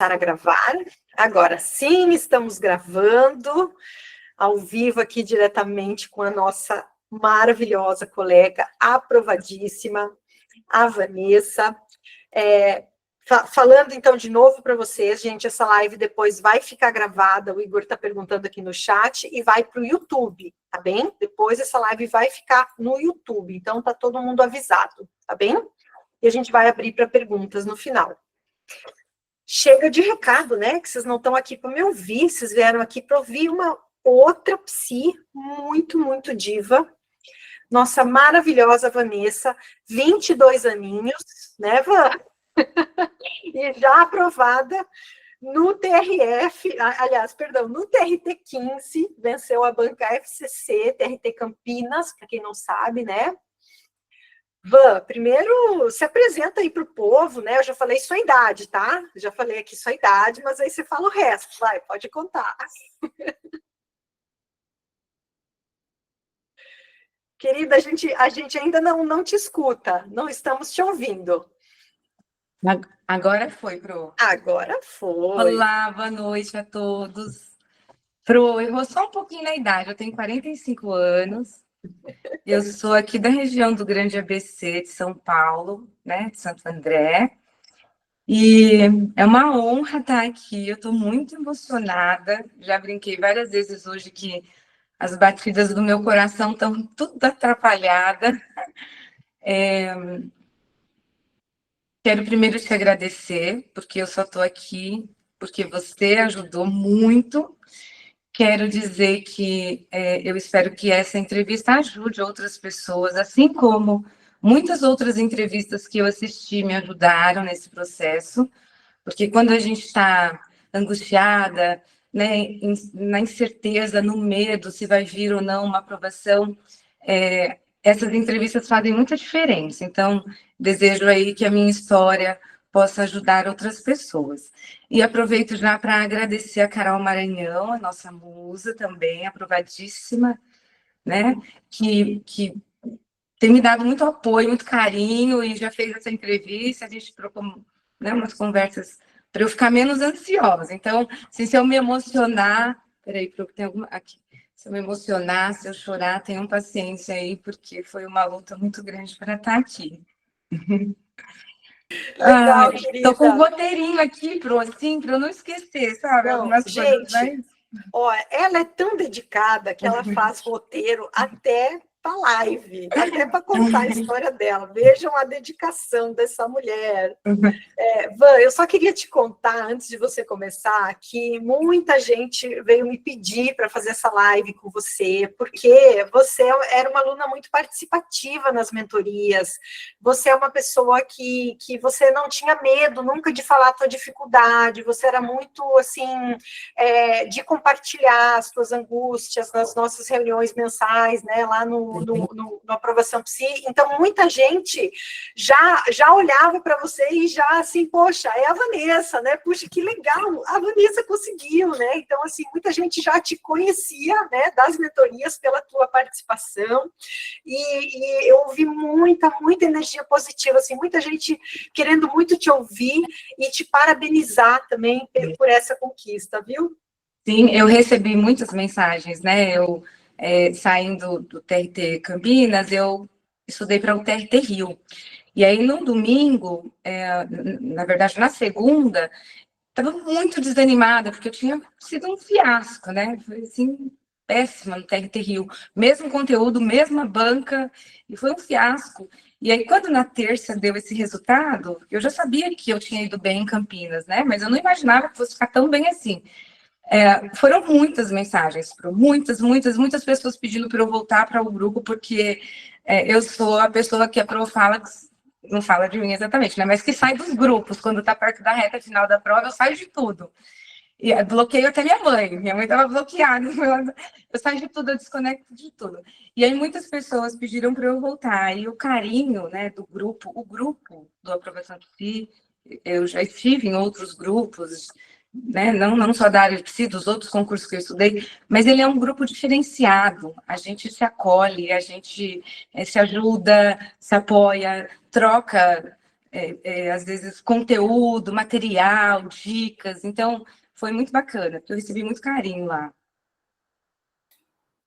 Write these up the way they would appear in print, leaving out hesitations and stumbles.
Para gravar. Agora sim, estamos gravando ao vivo aqui diretamente com a nossa maravilhosa colega, aprovadíssima, a Vanessa. Falando então de novo para vocês, gente, essa live depois vai ficar gravada, o Igor está perguntando aqui no chat, e vai para o YouTube, tá bem? Depois essa live vai ficar no YouTube, então tá todo mundo avisado, tá bem? E a gente vai abrir para perguntas no final. Chega de recado, né? Que vocês não estão aqui para me ouvir, vocês vieram aqui para ouvir uma outra psi muito, muito diva, nossa maravilhosa Vanessa, 22 aninhos, né, Van? E já aprovada no TRF, aliás, perdão, no TRT 15, venceu a banca FCC, TRT Campinas, para quem não sabe, né? Van, primeiro se apresenta aí para o povo, né? Eu já falei sua idade, tá? Já falei aqui sua idade, mas aí você fala o resto, vai, pode contar. Querida, a gente ainda não te escuta, não estamos te ouvindo. Agora foi, Pro. Agora foi. Olá, boa noite a todos. Pro, eu vou só um pouquinho na idade, eu tenho 45 anos. Eu sou aqui da região do Grande ABC de São Paulo, né, de Santo André. E é uma honra estar aqui, eu estou muito emocionada. Já brinquei várias vezes hoje que as batidas do meu coração estão tudo atrapalhadas. Quero primeiro te agradecer, porque eu só estou aqui porque você ajudou muito. Quero dizer que eu espero que essa entrevista ajude outras pessoas, assim como muitas outras entrevistas que eu assisti me ajudaram nesse processo, porque quando a gente está angustiada, né, na incerteza, no medo se vai vir ou não uma aprovação, essas entrevistas fazem muita diferença. Então, desejo aí que a minha história possa ajudar outras pessoas. E aproveito já para agradecer a Carol Maranhão, a nossa musa também, aprovadíssima, né? Que tem me dado muito apoio, muito carinho, e já fez essa entrevista, a gente trocou, né, umas conversas para eu ficar menos ansiosa. Então, assim, se eu me emocionar... Peraí, tem alguma... Aqui. Se eu me emocionar, se eu chorar, tenham paciência aí, porque foi uma luta muito grande para estar aqui. Legal, querida. Estou com um roteirinho aqui, assim, para eu não esquecer, sabe? Não, algumas gente, coisas, mas... ó, ela é tão dedicada que ela faz roteiro até para live, até para contar a história dela. Vejam a dedicação dessa mulher. Van, eu só queria te contar, antes de você começar, que muita gente veio me pedir para fazer essa live com você, porque você era uma aluna muito participativa nas mentorias, você é uma pessoa que você não tinha medo nunca de falar a tua dificuldade, você era muito, assim, de compartilhar as tuas angústias nas nossas reuniões mensais, né, lá no Aprovação Psi. Então, muita gente já olhava para você e já, assim, poxa, é a Vanessa, né? Puxa, que legal, a Vanessa conseguiu, né? Então, assim, muita gente já te conhecia, né, das mentorias pela tua participação, e eu ouvi muita energia positiva, assim, muita gente querendo muito te ouvir e te parabenizar também por essa conquista, viu? Sim, eu recebi muitas mensagens, né? Eu, saindo do TRT Campinas, eu estudei para o TRT Rio. E aí, no domingo, na verdade, na segunda, estava muito desanimada, porque eu tinha sido um fiasco, né? Foi, assim, péssima no TRT Rio. Mesmo conteúdo, mesma banca, e foi um fiasco. E aí, quando na terça deu esse resultado, eu já sabia que eu tinha ido bem em Campinas, né? Mas eu não imaginava que fosse ficar tão bem assim. Foram muitas mensagens, muitas pessoas pedindo para eu voltar para o grupo, porque eu sou a pessoa que a Pro fala, não fala de mim exatamente, né? Mas que sai dos grupos, quando está perto da reta final da prova, eu saio de tudo. E bloqueio até minha mãe estava bloqueada, eu saio de tudo, eu desconecto de tudo. E aí muitas pessoas pediram para eu voltar, e o carinho, né, do grupo, o grupo do Aprovação Psi, eu já estive em outros grupos, né, não só da área de psi, dos outros concursos que eu estudei, mas ele é um grupo diferenciado, a gente se acolhe, a gente se ajuda, se apoia, troca às vezes, conteúdo, material, dicas. Então, foi muito bacana, porque eu recebi muito carinho lá.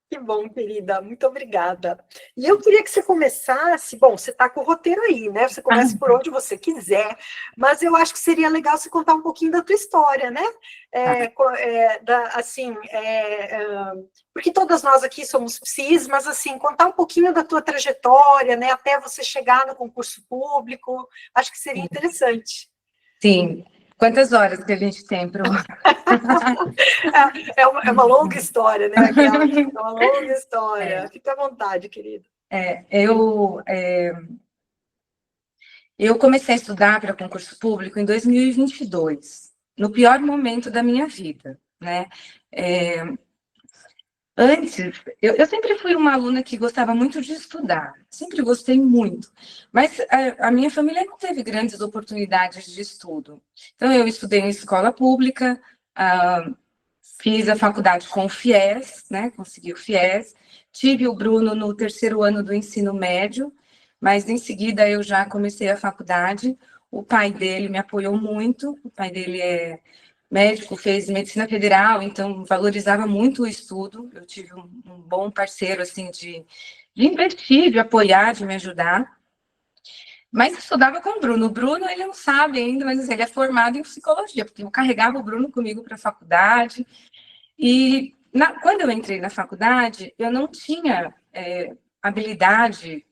Que bom, querida, muito obrigada. E eu queria que você começasse, bom, você está com o roteiro aí, né? Você começa por onde você quiser, mas eu acho que seria legal você contar um pouquinho da tua história, né? Porque todas nós aqui somos psis, mas assim, contar um pouquinho da tua trajetória, né? Até você chegar no concurso público, acho que seria interessante. Sim. Quantas horas que a gente tem para É uma longa história, né? Aquela, é uma longa história. Fica à vontade, querida. Eu comecei a estudar para concurso público em 2022, no pior momento da minha vida, né? Antes, eu sempre fui uma aluna que gostava muito de estudar, sempre gostei muito, mas a minha família não teve grandes oportunidades de estudo. Então, eu estudei em escola pública, fiz a faculdade com o FIES, né? Consegui o FIES, tive o Bruno no terceiro ano do ensino médio, mas em seguida eu já comecei a faculdade. O pai dele me apoiou muito, o pai dele é médico, fez medicina federal, então valorizava muito o estudo. Eu tive um bom parceiro, assim, de investir, de apoiar, de me ajudar. Mas estudava com o Bruno. O Bruno, ele não sabe ainda, mas ele é formado em psicologia, porque eu carregava o Bruno comigo para a faculdade. E quando eu entrei na faculdade, eu não tinha habilidade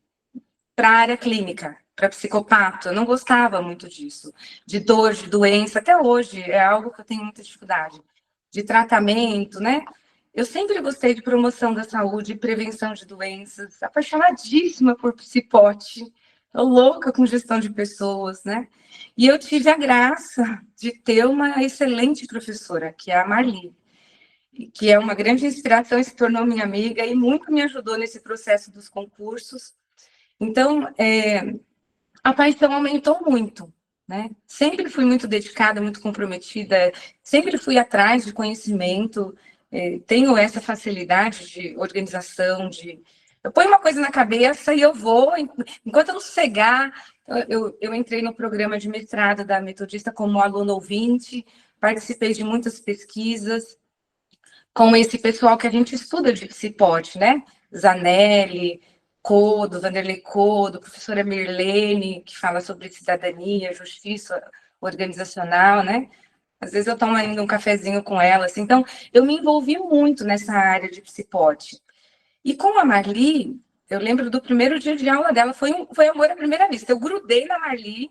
para a área clínica, para psicopata. Eu não gostava muito disso, de dor, de doença. Até hoje é algo que eu tenho muita dificuldade. De tratamento, né? Eu sempre gostei de promoção da saúde, prevenção de doenças, apaixonadíssima por psicote, louca com gestão de pessoas, né? E eu tive a graça de ter uma excelente professora, que é a Marli, que é uma grande inspiração e se tornou minha amiga e muito me ajudou nesse processo dos concursos. Então, a paixão aumentou muito, né? Sempre fui muito dedicada, muito comprometida, sempre fui atrás de conhecimento, tenho essa facilidade de organização, eu ponho uma coisa na cabeça e eu vou, enquanto eu não sossegar, eu entrei no programa de mestrado da Metodista como aluno ouvinte, participei de muitas pesquisas, com esse pessoal que a gente estuda de Cipote, né? Zanelli, Codo, Vanderlei Codo, professora Mirlene, que fala sobre cidadania, justiça organizacional, né? Às vezes eu tomo ainda um cafezinho com ela, assim. Então, eu me envolvi muito nessa área de Cipote. E com a Marli, eu lembro do primeiro dia de aula dela, foi amor à primeira vista. Eu grudei na Marli,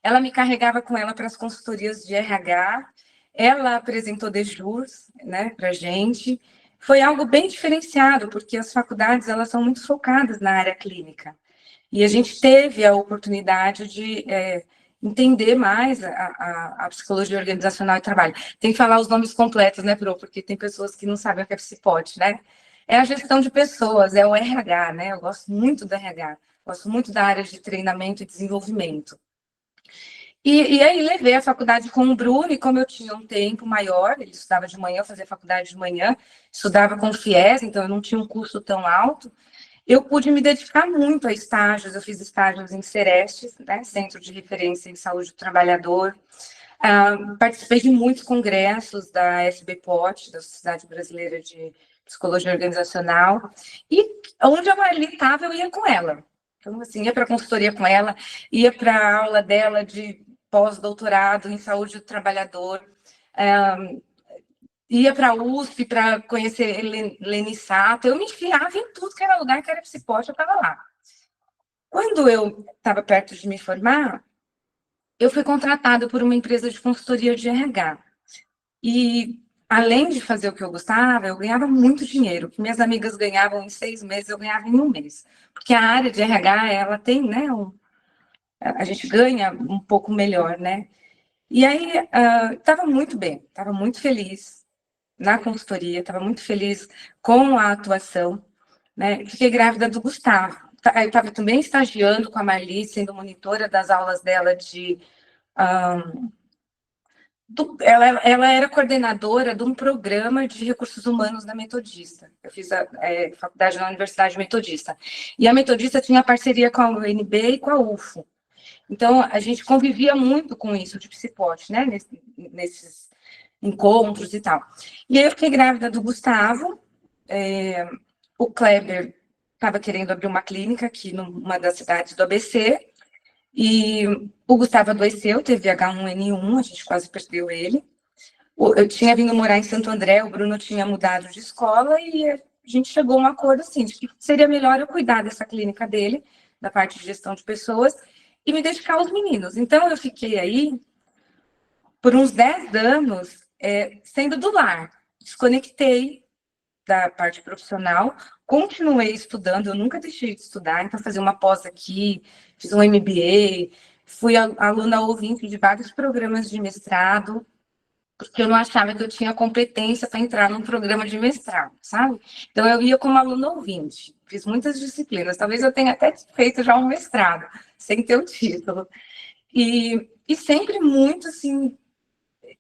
ela me carregava com ela para as consultorias de RH, ela apresentou DEJURS, né, para a gente. Foi algo bem diferenciado, porque as faculdades elas são muito focadas na área clínica. E a gente teve a oportunidade de entender mais a psicologia organizacional e trabalho. Tem que falar os nomes completos, né, Pro? Porque tem pessoas que não sabem o que é psicote, né? É a gestão de pessoas, é o RH, né? Eu gosto muito do RH, gosto muito da área de treinamento e desenvolvimento. E aí levei a faculdade com o Bruno, e como eu tinha um tempo maior, ele estudava de manhã, eu fazia faculdade de manhã, estudava com o FIES, então eu não tinha um curso tão alto, eu pude me dedicar muito a estágios, eu fiz estágios em Cerestes, né, Centro de Referência em Saúde do Trabalhador, participei de muitos congressos da SBPOT, da Sociedade Brasileira de Psicologia Organizacional, e onde a Marli estava, eu ia com ela. Então, assim, ia para a consultoria com ela, ia para a aula dela de pós-doutorado em saúde do trabalhador, ia para a USP para conhecer Leni Sato, eu me enfiava em tudo que era lugar, que era psicote, eu estava lá. Quando eu estava perto de me formar, eu fui contratada por uma empresa de consultoria de RH. E, além de fazer o que eu gostava, eu ganhava muito dinheiro. O que minhas amigas ganhavam em 6 meses, eu ganhava em 1 mês. Porque a área de RH, ela tem, né, a gente ganha um pouco melhor, né? E aí, estava muito bem, estava muito feliz na consultoria, estava muito feliz com a atuação, né? Fiquei grávida do Gustavo. Eu estava também estagiando com a Marli, sendo monitora das aulas dela de... ela era coordenadora de um programa de recursos humanos da Metodista. Eu fiz a faculdade na Universidade Metodista. E a Metodista tinha parceria com a UNB e com a UFO. Então, a gente convivia muito com isso de psicote, né? Nesses encontros e tal. E aí eu fiquei grávida do Gustavo, o Kleber estava querendo abrir uma clínica aqui numa das cidades do ABC, e o Gustavo adoeceu, teve H1N1, a gente quase perdeu ele. Eu tinha vindo morar em Santo André, o Bruno tinha mudado de escola, e a gente chegou a um acordo assim, de que seria melhor eu cuidar dessa clínica dele, da parte de gestão de pessoas, e me dedicar aos meninos. Então, eu fiquei aí por uns 10 anos sendo do lar. Desconectei da parte profissional, continuei estudando, eu nunca deixei de estudar, então fazia uma pós aqui, fiz um MBA, fui aluna ouvinte de vários programas de mestrado, porque eu não achava que eu tinha competência para entrar num programa de mestrado, sabe? Então eu ia como aluna ouvinte, fiz muitas disciplinas, talvez eu tenha até feito já um mestrado, sem ter o título. E sempre muito assim,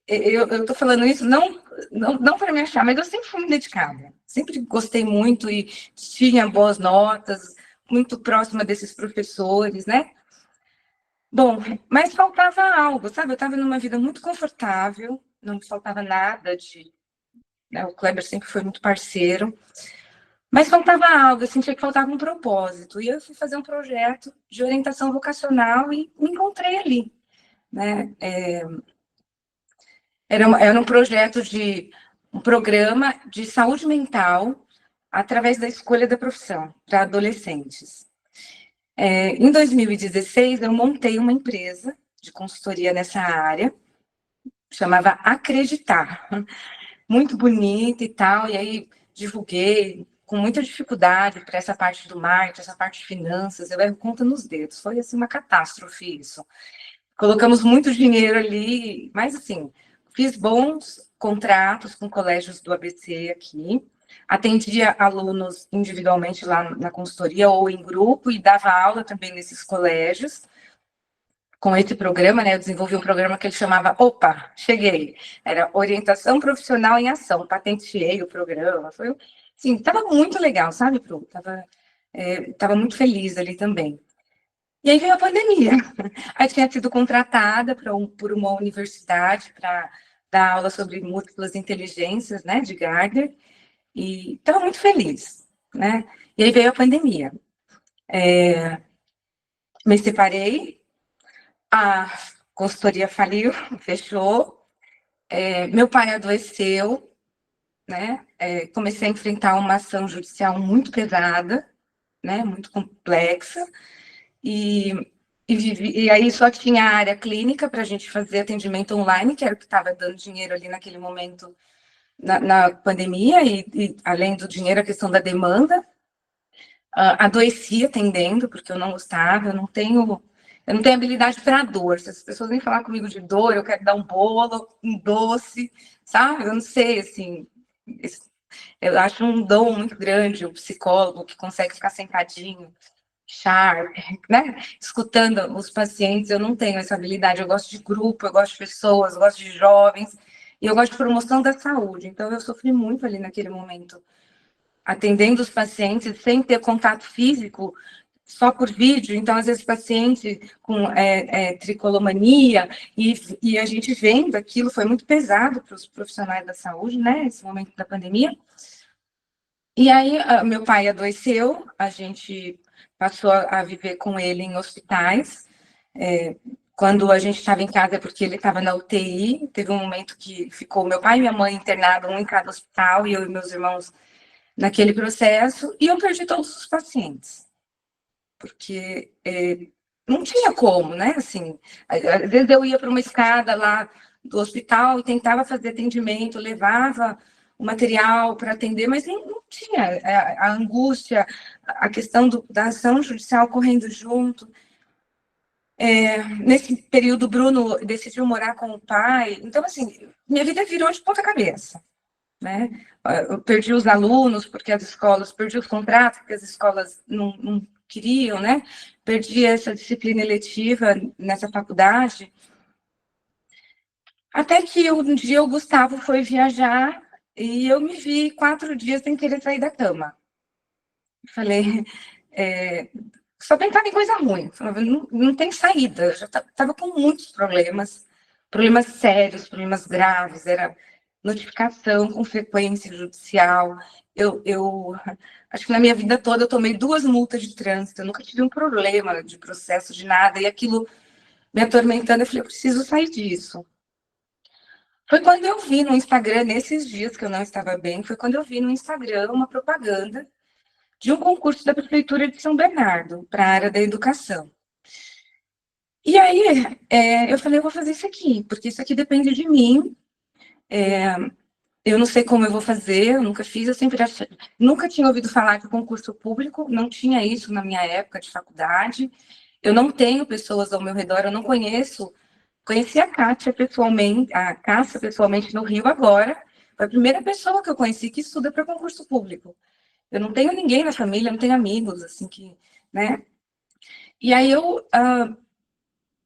eu estou falando isso não para me achar, mas eu sempre fui muito dedicada. Sempre gostei muito e tinha boas notas, muito próxima desses professores, né? Bom, mas faltava algo, sabe? Eu estava numa vida muito confortável, não me faltava nada de... Né? O Kleber sempre foi muito parceiro, mas faltava algo, eu sentia que faltava um propósito. E eu fui fazer um projeto de orientação vocacional e me encontrei ali, né? Era um projeto um programa de saúde mental através da escolha da profissão para adolescentes. Em 2016, eu montei uma empresa de consultoria nessa área, chamava Acreditar, muito bonita e tal, e aí divulguei com muita dificuldade para essa parte do marketing, essa parte de finanças, eu erro conta nos dedos, foi assim uma catástrofe isso. Colocamos muito dinheiro ali, mas assim, fiz bons contratos com colégios do ABC aqui, atendia alunos individualmente lá na consultoria ou em grupo e dava aula também nesses colégios. Com esse programa, né, eu desenvolvi um programa que ele chamava Opa, cheguei. Era Orientação Profissional em Ação, patenteei o programa. Foi, assim, estava muito legal, sabe, Pro? Tava muito feliz ali também. E aí veio a pandemia. Aí tinha sido contratada por uma universidade para dar aula sobre múltiplas inteligências, né, de Gardner, e estava muito feliz, né? E aí veio a pandemia. Me separei, a consultoria faliu, fechou, meu pai adoeceu, né? Comecei a enfrentar uma ação judicial muito pesada, né? Muito complexa, e aí só tinha a área clínica para a gente fazer atendimento online, que era o que estava dando dinheiro ali naquele momento na pandemia, e além do dinheiro, a questão da demanda. Adoeci atendendo, porque eu não gostava, eu não tenho habilidade para dor. Se as pessoas vêm falar comigo de dor, eu quero dar um bolo, um doce, sabe? Eu não sei, assim, eu acho um dom muito grande o psicólogo que consegue ficar sentadinho, sharp, né? Escutando os pacientes, eu não tenho essa habilidade. Eu gosto de grupo, eu gosto de pessoas, eu gosto de jovens, e eu gosto de promoção da saúde. Então, eu sofri muito ali naquele momento, atendendo os pacientes sem ter contato físico, só por vídeo. Então, às vezes, paciente com tricolomania, e a gente vendo aquilo, foi muito pesado para os profissionais da saúde, né? Esse momento da pandemia. E aí, meu pai adoeceu, a gente passou a viver com ele em hospitais. Quando a gente estava em casa, porque ele estava na UTI, teve um momento que ficou meu pai e minha mãe internados, um em cada hospital, e eu e meus irmãos naquele processo, e eu perdi todos os pacientes, porque não tinha como, né? Assim, às vezes eu ia para uma escada lá do hospital e tentava fazer atendimento, levava o material para atender, mas não tinha a angústia, a questão da ação judicial correndo junto. Nesse período, o Bruno decidiu morar com o pai, então, assim, minha vida virou de ponta cabeça, né? Eu perdi os alunos, porque as escolas, perdi os contratos, porque as escolas não queriam, né? Perdi essa disciplina eletiva nessa faculdade. Até que um dia o Gustavo foi viajar e eu me vi 4 dias sem querer sair da cama. Falei, só pensava em coisa ruim. Falava, não tem saída. Eu já estava com muitos problemas sérios, problemas graves. Era notificação com frequência judicial. Eu acho que na minha vida toda eu tomei 2 multas de trânsito. Eu nunca tive um problema de processo, de nada. E aquilo me atormentando, eu falei, eu preciso sair disso. Foi quando eu vi no Instagram, nesses dias que eu não estava bem, foi quando eu vi no Instagram uma propaganda de um concurso da Prefeitura de São Bernardo para a área da educação. E aí eu falei, eu vou fazer isso aqui, porque isso aqui depende de mim. Eu não sei como eu vou fazer, eu nunca fiz, eu sempre achei, nunca tinha ouvido falar de concurso público, não tinha isso na minha época de faculdade. Eu não tenho pessoas ao meu redor, eu não conheci a Cássia pessoalmente no Rio agora. Foi a primeira pessoa que eu conheci que estuda para concurso público. Eu não tenho ninguém na família, não tenho amigos, assim, que, né? E aí eu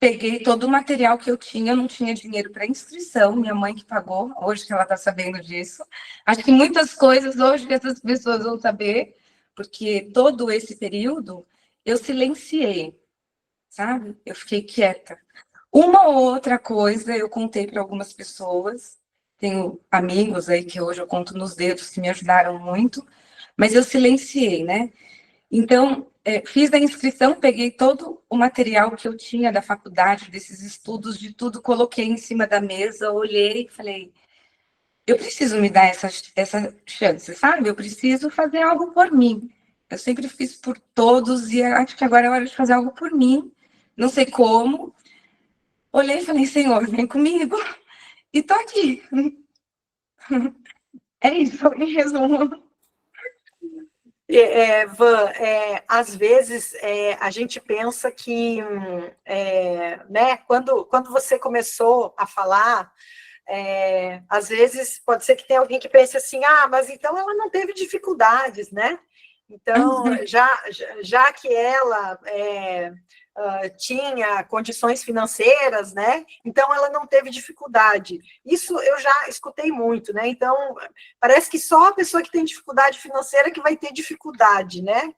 peguei todo o material que eu não tinha dinheiro para inscrição, minha mãe que pagou, hoje que ela está sabendo disso. Acho que muitas coisas hoje que essas pessoas vão saber, porque todo esse período eu silenciei, sabe? Eu fiquei quieta. Uma ou outra coisa eu contei para algumas pessoas, tenho amigos aí que hoje eu conto nos dedos que me ajudaram muito, mas eu silenciei, né? Então, fiz a inscrição, peguei todo o material que eu tinha da faculdade, desses estudos, de tudo, coloquei em cima da mesa, olhei e falei, eu preciso me dar essa chance, sabe? Eu preciso fazer algo por mim. Eu sempre fiz por todos e acho que agora é hora de fazer algo por mim. Não sei como. Olhei e falei, Senhor, vem comigo. E tô aqui. É isso, em resumo. Van, às vezes a gente pensa que, né, quando você começou a falar, às vezes pode ser que tenha alguém que pense assim, mas então ela não teve dificuldades, né? Então, já que ela tinha condições financeiras, né? Então ela não teve dificuldade. Isso eu já escutei muito, né? Então parece que só a pessoa que tem dificuldade financeira que vai ter dificuldade, né?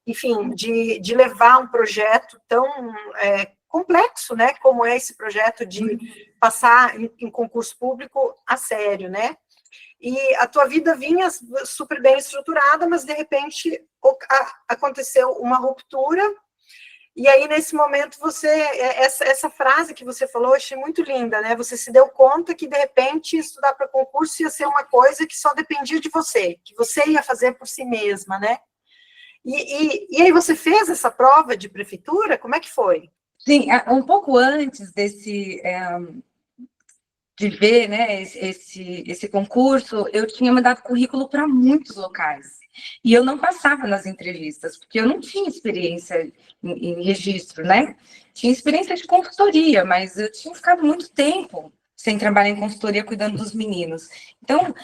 Enfim, de levar um projeto tão complexo, né? Como é esse projeto de passar em concurso público a sério, né? E a tua vida vinha super bem estruturada, mas de repente aconteceu uma ruptura, e aí nesse momento essa frase que você falou, eu achei muito linda, né? Você se deu conta que de repente estudar para concurso ia ser uma coisa que só dependia de você, que você ia fazer por si mesma, né? E aí você fez essa prova de prefeitura? Como é que foi? Sim, um pouco antes de ver, né, esse concurso, eu tinha mandado currículo para muitos locais. E eu não passava nas entrevistas, porque eu não tinha experiência em registro, né? Tinha experiência de consultoria, mas eu tinha ficado muito tempo sem trabalhar em consultoria cuidando dos meninos. Então,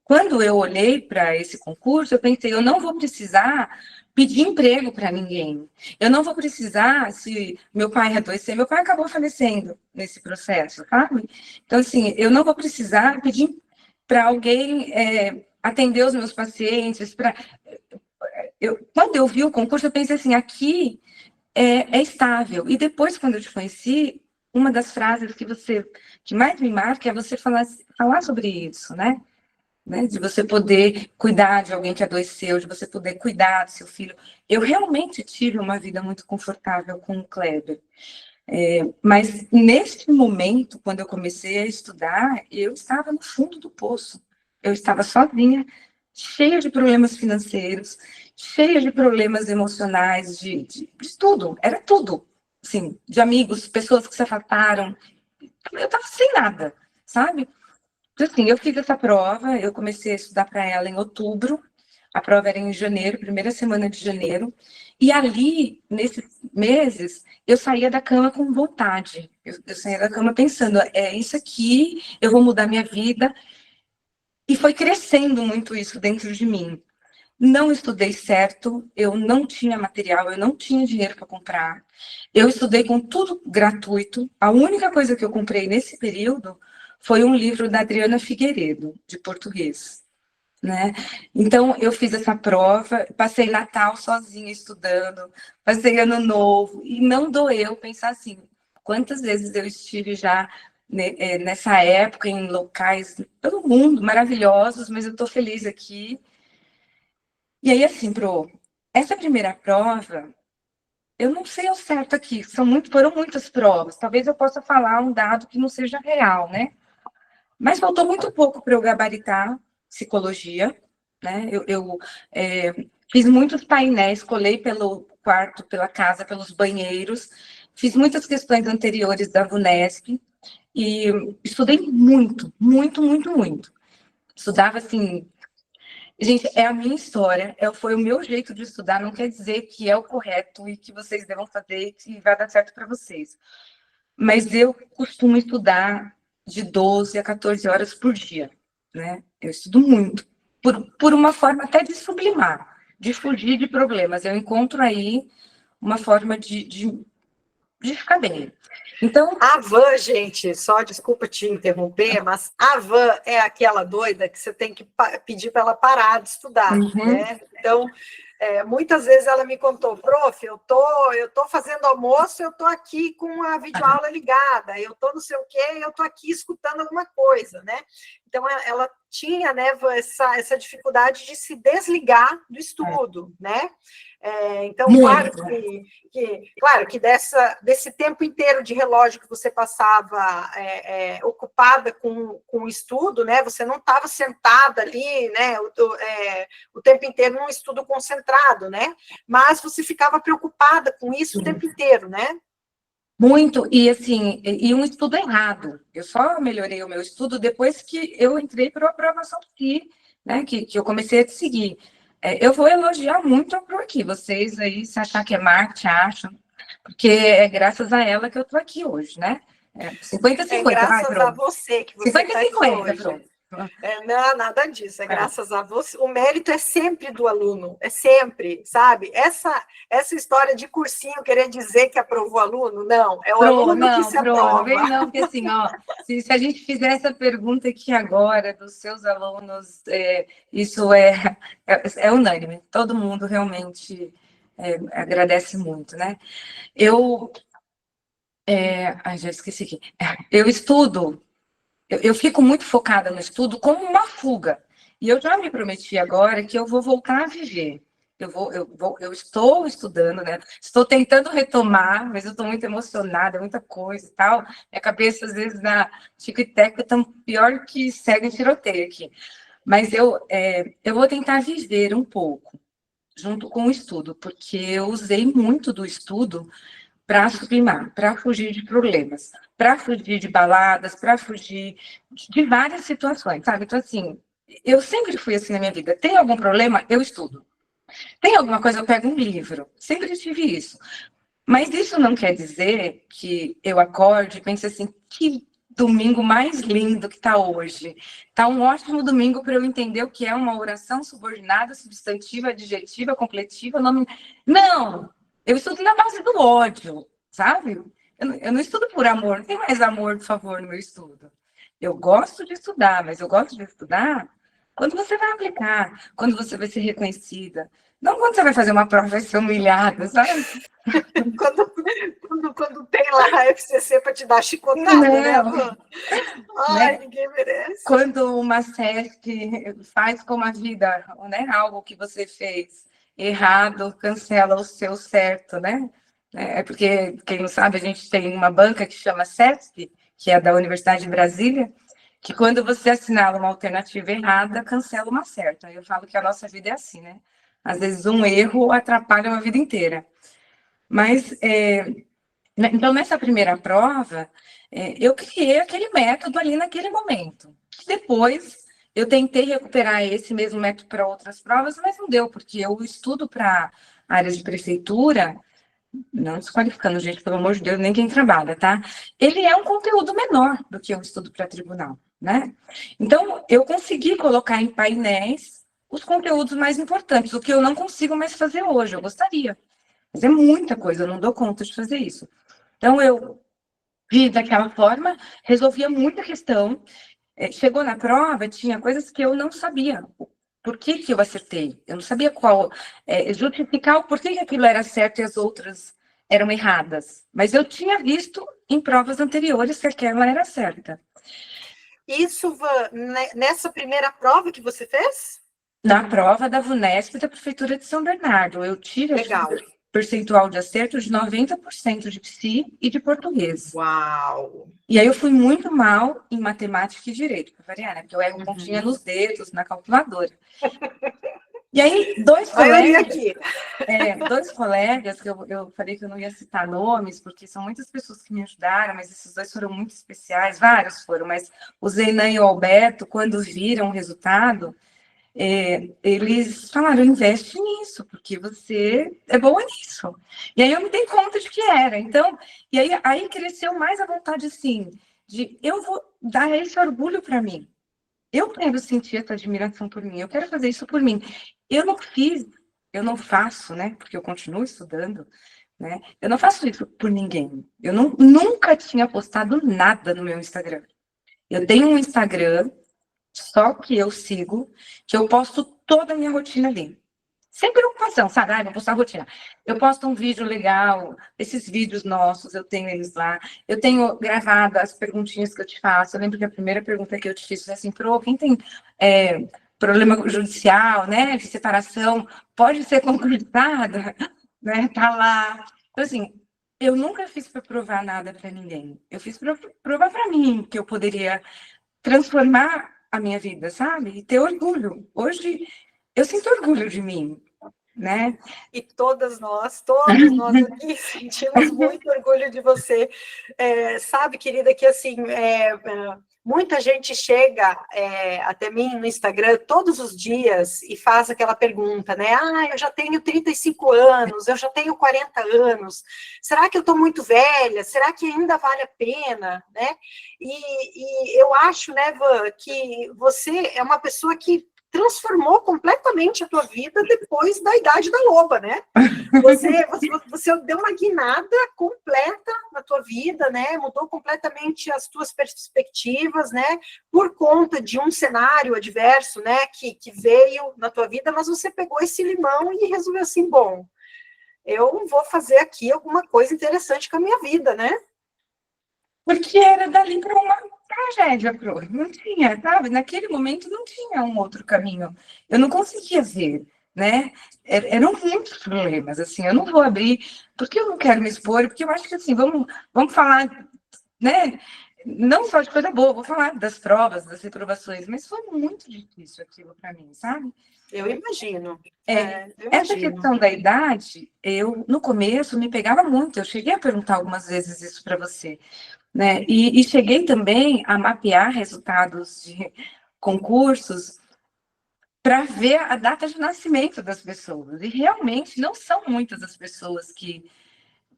quando eu olhei para esse concurso, eu pensei, eu não vou precisar pedir emprego para ninguém. Eu não vou precisar, se meu pai adoecer, meu pai acabou falecendo nesse processo, sabe? Então, assim, eu não vou precisar pedir para alguém atender os meus pacientes. Quando eu vi o concurso, eu pensei assim, aqui é estável. E depois, quando eu te conheci, uma das frases que mais me marca é você falar sobre isso, né? De você poder cuidar de alguém que adoeceu, de você poder cuidar do seu filho. Eu realmente tive uma vida muito confortável com o Kleber. Mas neste momento, quando eu comecei a estudar, eu estava no fundo do poço. Eu estava sozinha, cheia de problemas financeiros, cheia de problemas emocionais, de tudo. Era tudo. Assim, de amigos, pessoas que se afastaram. Eu estava sem nada, sabe? Então, assim, eu fiz essa prova, eu comecei a estudar para ela em outubro, a prova era em janeiro, primeira semana de janeiro, e ali, nesses meses, eu saía da cama com vontade, eu saía da cama pensando, é isso aqui, eu vou mudar minha vida, e foi crescendo muito isso dentro de mim. Não estudei certo, eu não tinha material, eu não tinha dinheiro para comprar, eu estudei com tudo gratuito, a única coisa que eu comprei nesse período foi um livro da Adriana Figueiredo, de português. né? Então, eu fiz essa prova, passei Natal sozinha estudando, passei Ano Novo, e não doeu pensar assim, quantas vezes eu estive já nessa época em locais pelo mundo maravilhosos, mas eu estou feliz aqui. E aí, assim, essa primeira prova, eu não sei ao certo aqui, foram muitas provas, talvez eu possa falar um dado que não seja real, né? Mas faltou muito pouco para eu gabaritar psicologia, né? Fiz muitos painéis, colei pelo quarto, pela casa, pelos banheiros, fiz muitas questões anteriores da VUNESP e estudei muito, muito, muito, muito. Estudava assim. Gente, é a minha história, foi o meu jeito de estudar, não quer dizer que é o correto e que vocês devam fazer e que vai dar certo para vocês. Mas eu costumo estudar de 12 a 14 horas por dia, né? Eu estudo muito, por uma forma até de sublimar, de fugir de problemas. Eu encontro aí uma forma de ficar bem. Então, A van, gente, só desculpa te interromper, mas a van é aquela doida que você tem que pedir para ela parar de estudar, né? Então, muitas vezes ela me contou, prof, eu tô fazendo almoço, eu tô aqui com a videoaula ligada, eu tô não sei o quê, eu tô aqui escutando alguma coisa, né? Então, ela tinha, né, essa dificuldade de se desligar do estudo, né? Então, claro que desse tempo inteiro de relógio que você passava ocupada com o estudo, né? Você não estava sentada ali, né? O tempo inteiro num estudo concentrado, né? Mas você ficava preocupada com isso o tempo inteiro, né? Muito, e assim, e um estudo errado. Eu só melhorei o meu estudo depois que eu entrei para a aprovação FI, né? Que eu comecei a te seguir. Eu vou elogiar muito a Pro aqui. Vocês aí, se achar que é marketing, acham, porque é graças a ela que eu estou aqui hoje, né? 50-50, vai, graças a Pro. você que você está aqui 50-50, hoje. Pro. Não, nada disso, graças a você. O mérito é sempre do aluno, é sempre, sabe? Essa história de cursinho querer dizer que aprovou o aluno, não, é o aluno que se aprova. Não vem não, porque assim, ó, se a gente fizer essa pergunta aqui agora dos seus alunos, isso é unânime, todo mundo realmente agradece muito, né? Já esqueci aqui. Eu estudo. Eu fico muito focada no estudo como uma fuga. E eu já me prometi agora que eu vou voltar a viver. Eu estou estudando, né? Estou tentando retomar, mas eu estou muito emocionada, muita coisa e tal. Minha cabeça, às vezes, na tico e teco, tão pior que segue em tiroteio aqui. Mas eu vou tentar viver um pouco, junto com o estudo, porque eu usei muito do estudo para sublimar, para fugir de problemas, para fugir de baladas, para fugir de várias situações, sabe? Então, assim, eu sempre fui assim na minha vida. Tem algum problema? Eu estudo. Tem alguma coisa? Eu pego um livro. Sempre tive isso. Mas isso não quer dizer que eu acorde e pense assim, que domingo mais lindo que está hoje. Está um ótimo domingo para eu entender o que é uma oração subordinada, substantiva, adjetiva, completiva. Não, eu estudo na base do ódio, sabe? Eu não estudo por amor, não tem mais amor, por favor, no meu estudo. Eu gosto de estudar, mas eu gosto de estudar quando você vai aplicar, quando você vai ser reconhecida. Não quando você vai fazer uma prova e vai ser humilhada, sabe? Quando tem lá a FCC para te dar chicotada, né? Ai, ninguém merece. Quando uma SESC faz como a vida, né? Algo que você fez errado, cancela o seu certo, né? Porque, quem não sabe, a gente tem uma banca que chama SESC, que é da Universidade de Brasília, que quando você assinala uma alternativa errada, cancela uma certa. Eu falo que a nossa vida é assim, né? Às vezes um erro atrapalha uma vida inteira. Mas, então, nessa primeira prova, eu criei aquele método ali naquele momento. Depois, eu tentei recuperar esse mesmo método para outras provas, mas não deu, porque eu estudo para áreas de prefeitura, não desqualificando, gente, pelo amor de Deus, nem quem trabalha, tá? Ele é um conteúdo menor do que eu estudo para tribunal, né? Então, eu consegui colocar em painéis os conteúdos mais importantes, o que eu não consigo mais fazer hoje, eu gostaria. Mas é muita coisa, eu não dou conta de fazer isso. Então, eu vi daquela forma, resolvia muita questão. Chegou na prova, tinha coisas que eu não sabia. por que que eu acertei. Eu não sabia qual, justificar o porquê que aquilo era certo e as outras eram erradas. Mas eu tinha visto em provas anteriores que aquela era certa. Isso, nessa primeira prova que você fez? Na prova da VUNESP da Prefeitura de São Bernardo, eu tive Legal. percentual de acerto de 90% de psi e de português. Uau! E aí eu fui muito mal em matemática e direito, para variar, né? Porque eu erro pontinha nos dedos, na calculadora. E aí, dois colegas, que eu falei que eu não ia citar nomes, porque são muitas pessoas que me ajudaram, mas esses dois foram muito especiais, vários foram, mas o Zeinan e o Alberto, quando viram o resultado, eles falaram, investe nisso, porque você é boa nisso. E aí eu me dei conta de que era. Então, e aí cresceu mais a vontade, assim, de eu vou dar esse orgulho para mim. Eu quero sentir essa admiração por mim, eu quero fazer isso por mim. Eu não fiz, eu não faço, né? Porque eu continuo estudando, né? Eu não faço isso por ninguém. Eu nunca tinha postado nada no meu Instagram. Eu tenho um Instagram só que eu sigo, que eu posto toda a minha rotina ali. Sem preocupação, sabe? Ah, vou postar a rotina. Eu posto um vídeo legal, esses vídeos nossos, eu tenho eles lá. Eu tenho gravado as perguntinhas que eu te faço. Eu lembro que a primeira pergunta que eu te fiz foi assim, quem tem problema judicial, né, de separação, pode ser concretada? Né? Tá lá. Então, assim, eu nunca fiz para provar nada para ninguém. Eu fiz para provar para mim que eu poderia transformar a minha vida, sabe? E ter orgulho. Hoje eu sinto orgulho de mim, né? E todos nós aqui sentimos muito orgulho de você. Sabe, querida, que assim, muita gente chega até mim no Instagram todos os dias e faz aquela pergunta, né? Ah, eu já tenho 35 anos, eu já tenho 40 anos, será que eu estou muito velha? Será que ainda vale a pena? Né? E eu acho, né, Van, que você é uma pessoa que transformou completamente a tua vida depois da idade da loba, né? Você deu uma guinada completa na tua vida, né? Mudou completamente as tuas perspectivas, né? Por conta de um cenário adverso, né? Que veio na tua vida, mas você pegou esse limão e resolveu assim, bom, eu vou fazer aqui alguma coisa interessante com a minha vida, né? Porque era dali para uma tragédia, Pro. Não tinha, sabe? Naquele momento não tinha um outro caminho. Eu não conseguia ver, né? Eram muitos problemas, assim. Eu não vou abrir, porque eu não quero me expor, porque eu acho que, assim, vamos falar, né? Não só de coisa boa, vou falar das provas, das reprovações, mas foi muito difícil aquilo para mim, sabe? Eu imagino. Essa questão da idade, no começo, me pegava muito. Eu cheguei a perguntar algumas vezes isso para você. Né? E cheguei também a mapear resultados de concursos para ver a data de nascimento das pessoas. E realmente não são muitas as pessoas que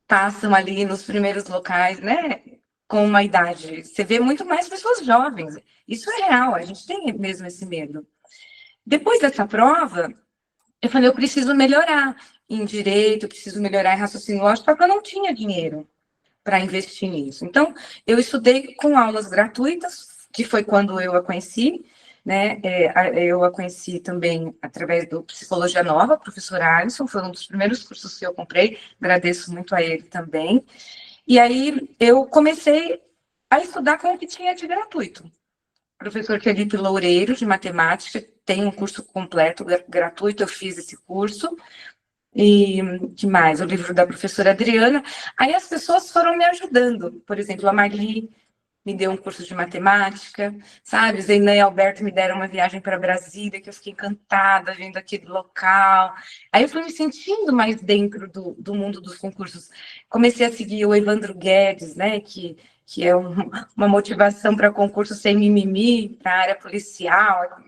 passam ali nos primeiros locais, né? Com uma idade. Você vê muito mais pessoas jovens. Isso é real, a gente tem mesmo esse medo. Depois dessa prova, eu falei, eu preciso melhorar em direito, eu preciso melhorar em raciocínio lógico, porque eu não tinha dinheiro para investir nisso. Então, eu estudei com aulas gratuitas, que foi quando eu a conheci, né? Eu a conheci também através do Psicologia Nova, professor Alisson, foi um dos primeiros cursos que eu comprei, agradeço muito a ele também. E aí eu comecei a estudar com o que tinha de gratuito. O professor Felipe Loureiro, de matemática, tem um curso completo gratuito, eu fiz esse curso. E que mais? O livro da professora Adriana. Aí as pessoas foram me ajudando. Por exemplo, a Marli me deu um curso de matemática, sabe? Zeinan e Alberto me deram uma viagem para Brasília, que eu fiquei encantada vendo aquele local. Aí eu fui me sentindo mais dentro do mundo dos concursos. Comecei a seguir o Evandro Guedes, né? Que é uma motivação para concurso sem mimimi, para a área policial.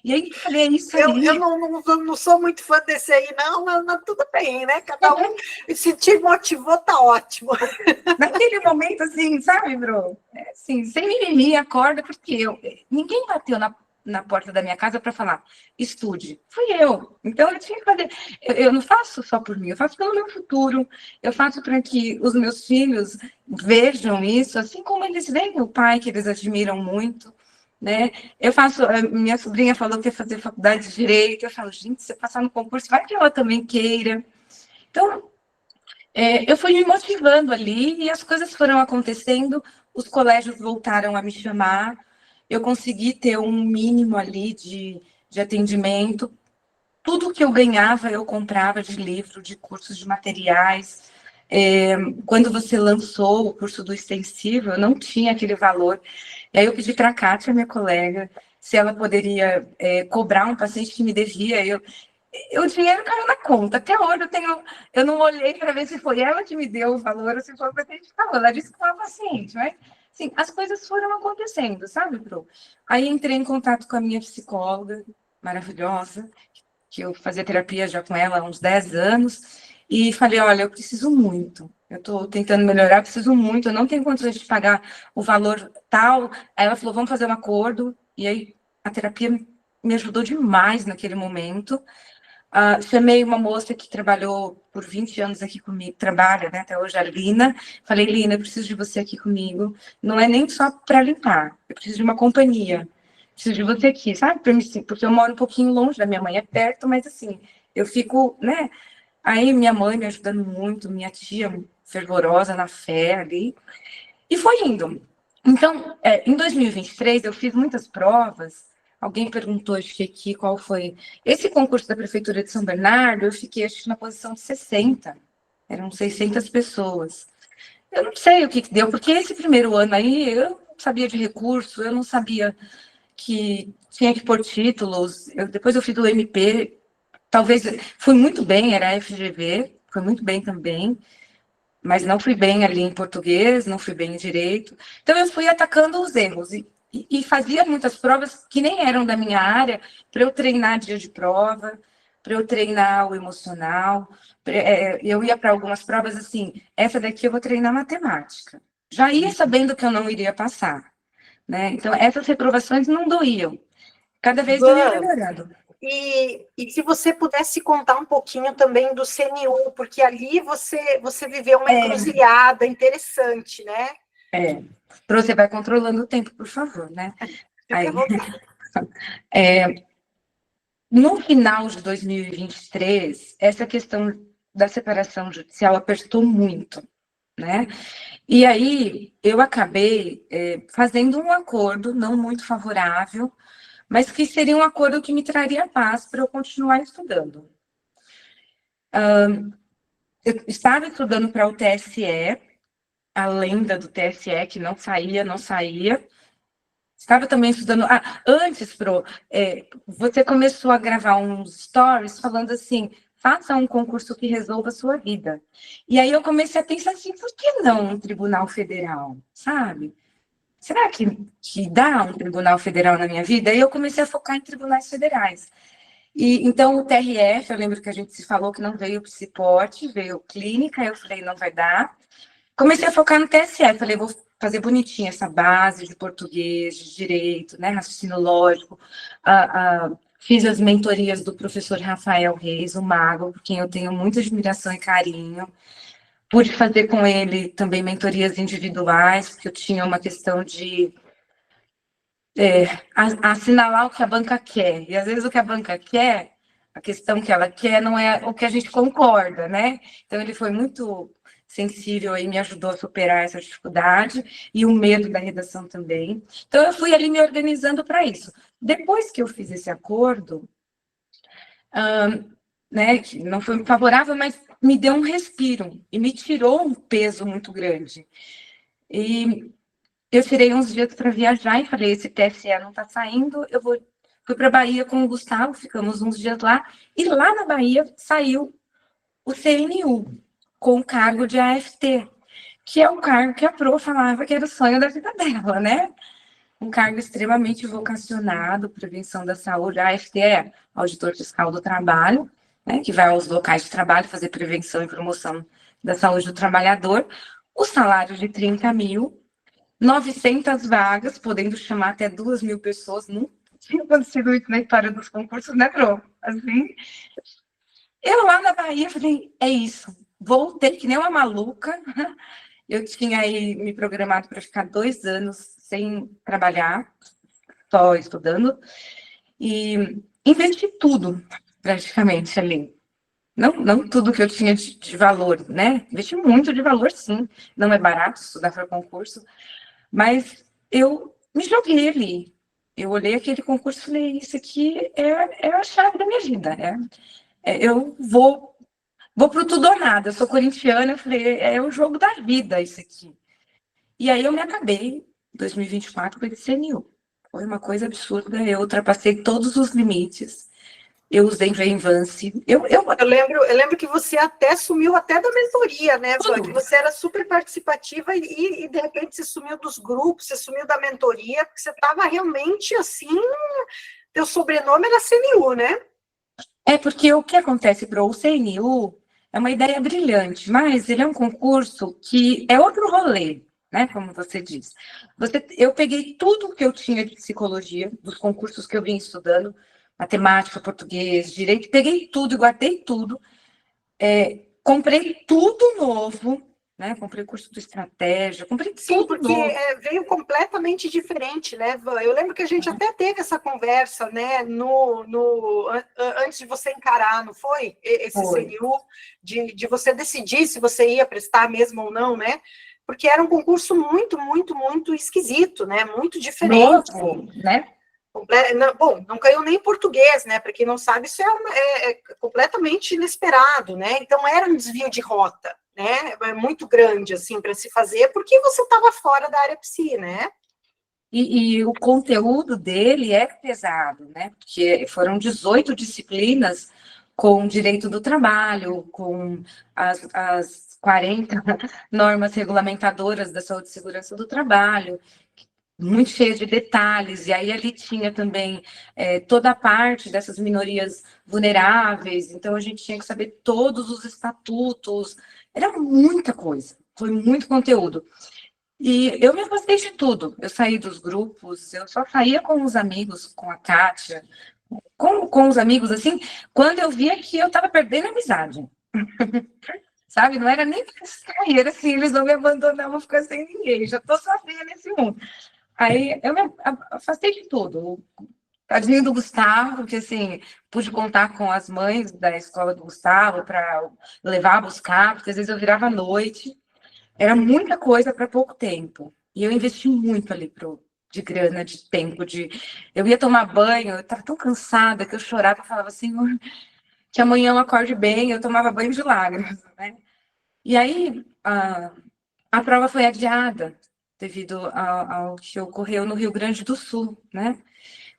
E aí falei, é isso aí. Eu não sou muito fã desse aí, não, mas tudo bem, né? Cada um se te motivou, tá ótimo. Naquele momento, assim, sabe, Bro? Assim, sem mimimi, acorda, porque ninguém bateu na porta da minha casa para falar, estude. Fui eu. Então, eu tinha que fazer. Eu não faço só por mim, eu faço pelo meu futuro. Eu faço para que os meus filhos vejam isso, assim como eles veem o pai, que eles admiram muito. né? Minha sobrinha falou que ia fazer faculdade de Direito, eu falo, gente, se eu passar no concurso, vai que ela também queira. Então, eu fui me motivando ali e as coisas foram acontecendo, os colégios voltaram a me chamar, eu consegui ter um mínimo ali de atendimento, tudo que eu ganhava eu comprava de livro, de cursos, de materiais. Quando você lançou o curso do extensivo, eu não tinha aquele valor. E aí eu pedi para a Kátia, minha colega, se ela poderia cobrar um paciente que me devia. O dinheiro caiu na conta. Até hoje eu não olhei para ver se foi ela que me deu o valor ou se foi o paciente que falou. Ela disse que foi o paciente, mas assim, as coisas foram acontecendo, sabe, Pro? Aí entrei em contato com a minha psicóloga, maravilhosa, que eu fazia terapia já com ela há uns 10 anos, e falei, olha, eu preciso muito, eu estou tentando melhorar, preciso muito, eu não tenho condições de pagar o valor tal. Aí ela falou, vamos fazer um acordo, e aí a terapia me ajudou demais naquele momento. Chamei uma moça que trabalhou por 20 anos aqui comigo, trabalha, né, até hoje, a Lina. Falei, Lina, eu preciso de você aqui comigo. Não é nem só para limpar, eu preciso de uma companhia. Preciso de você aqui, sabe? Porque eu moro um pouquinho longe da minha mãe, é perto, mas assim, eu fico, né? Aí minha mãe me ajudando muito, minha tia fervorosa na fé ali. E foi indo. Então, em 2023, eu fiz muitas provas. Alguém perguntou, acho que aqui, qual foi. Esse concurso da Prefeitura de São Bernardo, eu fiquei, acho que na posição de 60. Eram 600 pessoas. Eu não sei o que deu, porque esse primeiro ano aí, eu não sabia de recurso, eu não sabia que tinha que pôr títulos. Depois eu fiz do MP, talvez fui muito bem, era FGV, foi muito bem também, mas não fui bem ali em português, não fui bem em direito. Então eu fui atacando os erros e fazia muitas provas que nem eram da minha área, para eu treinar dia de prova, para eu treinar o emocional. Eu ia para algumas provas assim, essa daqui eu vou treinar matemática. Já ia sabendo que eu não iria passar, né? Então essas reprovações não doíam. Cada vez eu ia melhorando. E se você pudesse contar um pouquinho também do CNU, porque ali você viveu uma encruzilhada interessante, né? Você vai controlando o tempo, por favor, né? Fique à vontade. No final de 2023, essa questão da separação judicial apertou muito, né? E aí eu acabei fazendo um acordo não muito favorável, mas que seria um acordo que me traria paz para eu continuar estudando. Eu estava estudando para o TSE, a lenda do TSE, que não saía. Estava também estudando. Antes, você começou a gravar uns stories falando assim: faça um concurso que resolva a sua vida. E aí eu comecei a pensar assim: por que não um tribunal federal? Sabe? Será que dá um tribunal federal na minha vida? E eu comecei a focar em tribunais federais. E então o TRF, eu lembro que a gente se falou que não veio psicote, veio clínica, eu falei, não vai dar. Comecei a focar no TSE, falei, vou fazer bonitinho essa base de português, de direito, né, raciocínio lógico. Fiz as mentorias do professor Rafael Reis, o Mago, por quem eu tenho muita admiração e carinho. Pude fazer com ele também mentorias individuais, porque eu tinha uma questão de assinalar o que a banca quer. E às vezes o que a banca quer, a questão que ela quer, não é o que a gente concorda, né? Então ele foi muito sensível e me ajudou a superar essa dificuldade e o medo da redação também. Então eu fui ali me organizando para isso. Depois que eu fiz esse acordo, né, que não foi favorável, mas me deu um respiro e me tirou um peso muito grande. E eu tirei uns dias para viajar e falei, esse TSE não está saindo, fui para a Bahia com o Gustavo, ficamos uns dias lá, e lá na Bahia saiu o CNU, com o cargo de AFT, que é o cargo que a Pro falava que era o sonho da vida dela, né? Um cargo extremamente vocacionado, prevenção da saúde. A AFT é auditor fiscal do trabalho, né, que vai aos locais de trabalho fazer prevenção e promoção da saúde do trabalhador. O salário de 30 mil, 900 vagas, podendo chamar até 2.000 pessoas. Não tinha acontecido isso na história dos concursos, né, Pro? Assim, eu lá na Bahia falei, é isso, voltei que nem uma maluca. Eu tinha aí me programado para ficar 2 anos sem trabalhar. só estudando, e investi tudo, praticamente, ali. Não tudo que eu tinha de valor, né? Investi muito de valor, sim. Não é barato estudar para concurso, mas eu me joguei ali. Eu olhei aquele concurso e falei, isso aqui é a chave da minha vida. Eu vou pro tudo ou nada. Eu sou corintiana, eu falei, é o jogo da vida isso aqui. E aí eu me acabei, em 2024, com esse CNU. Foi uma coisa absurda, eu ultrapassei todos os limites. Eu usei Venvance. Eu lembro que você até sumiu até da mentoria, né, Van? Que você era super participativa e de repente você sumiu dos grupos, você sumiu da mentoria, porque você estava realmente assim, teu sobrenome era CNU, né? Porque o que acontece para o CNU é uma ideia brilhante, mas ele é um concurso que é outro rolê, né? Como você diz. Eu peguei tudo que eu tinha de psicologia, dos concursos que eu vim estudando, matemática, português, direito, peguei tudo, guardei tudo, comprei tudo novo, né? Comprei curso de estratégia, comprei Sim, tudo porque novo. veio completamente diferente, né, Van? Eu lembro que a gente até teve essa conversa, né, antes de você encarar, não foi? Esse Foi. CNU, de você decidir se você ia prestar mesmo ou não, né? Porque era um concurso muito, muito, muito esquisito, né? Muito diferente. Novo, né? Bom, não caiu nem em português, né? Para quem não sabe, isso é completamente inesperado, né? Então era um desvio de rota, né? É muito grande assim para se fazer, porque você estava fora da área psi, né? E o conteúdo dele é pesado, né? Porque foram 18 disciplinas com direito do trabalho, com as 40 normas regulamentadoras da saúde e segurança do trabalho, muito cheio de detalhes, e aí ali tinha também toda a parte dessas minorias vulneráveis, então a gente tinha que saber todos os estatutos, era muita coisa, foi muito conteúdo. E eu me afastei de tudo. Eu saí dos grupos, eu só saía com os amigos, com a Kátia, com os amigos, assim, quando eu via que eu estava perdendo a amizade. Sabe? Não era nem para sair, era assim, eles vão me abandonar, vou ficar sem ninguém, já estou sozinha nesse mundo. Aí eu me afastei de tudo. Tadinho do Gustavo, porque assim, pude contar com as mães da escola do Gustavo para levar a buscar, porque às vezes eu virava à noite. Era muita coisa para pouco tempo. E eu investi muito ali de grana, de tempo, eu ia tomar banho, eu estava tão cansada que eu chorava e falava, Senhor, que amanhã eu acorde bem, eu tomava banho de lágrimas, né? E aí a prova foi adiada devido ao que ocorreu no Rio Grande do Sul, né?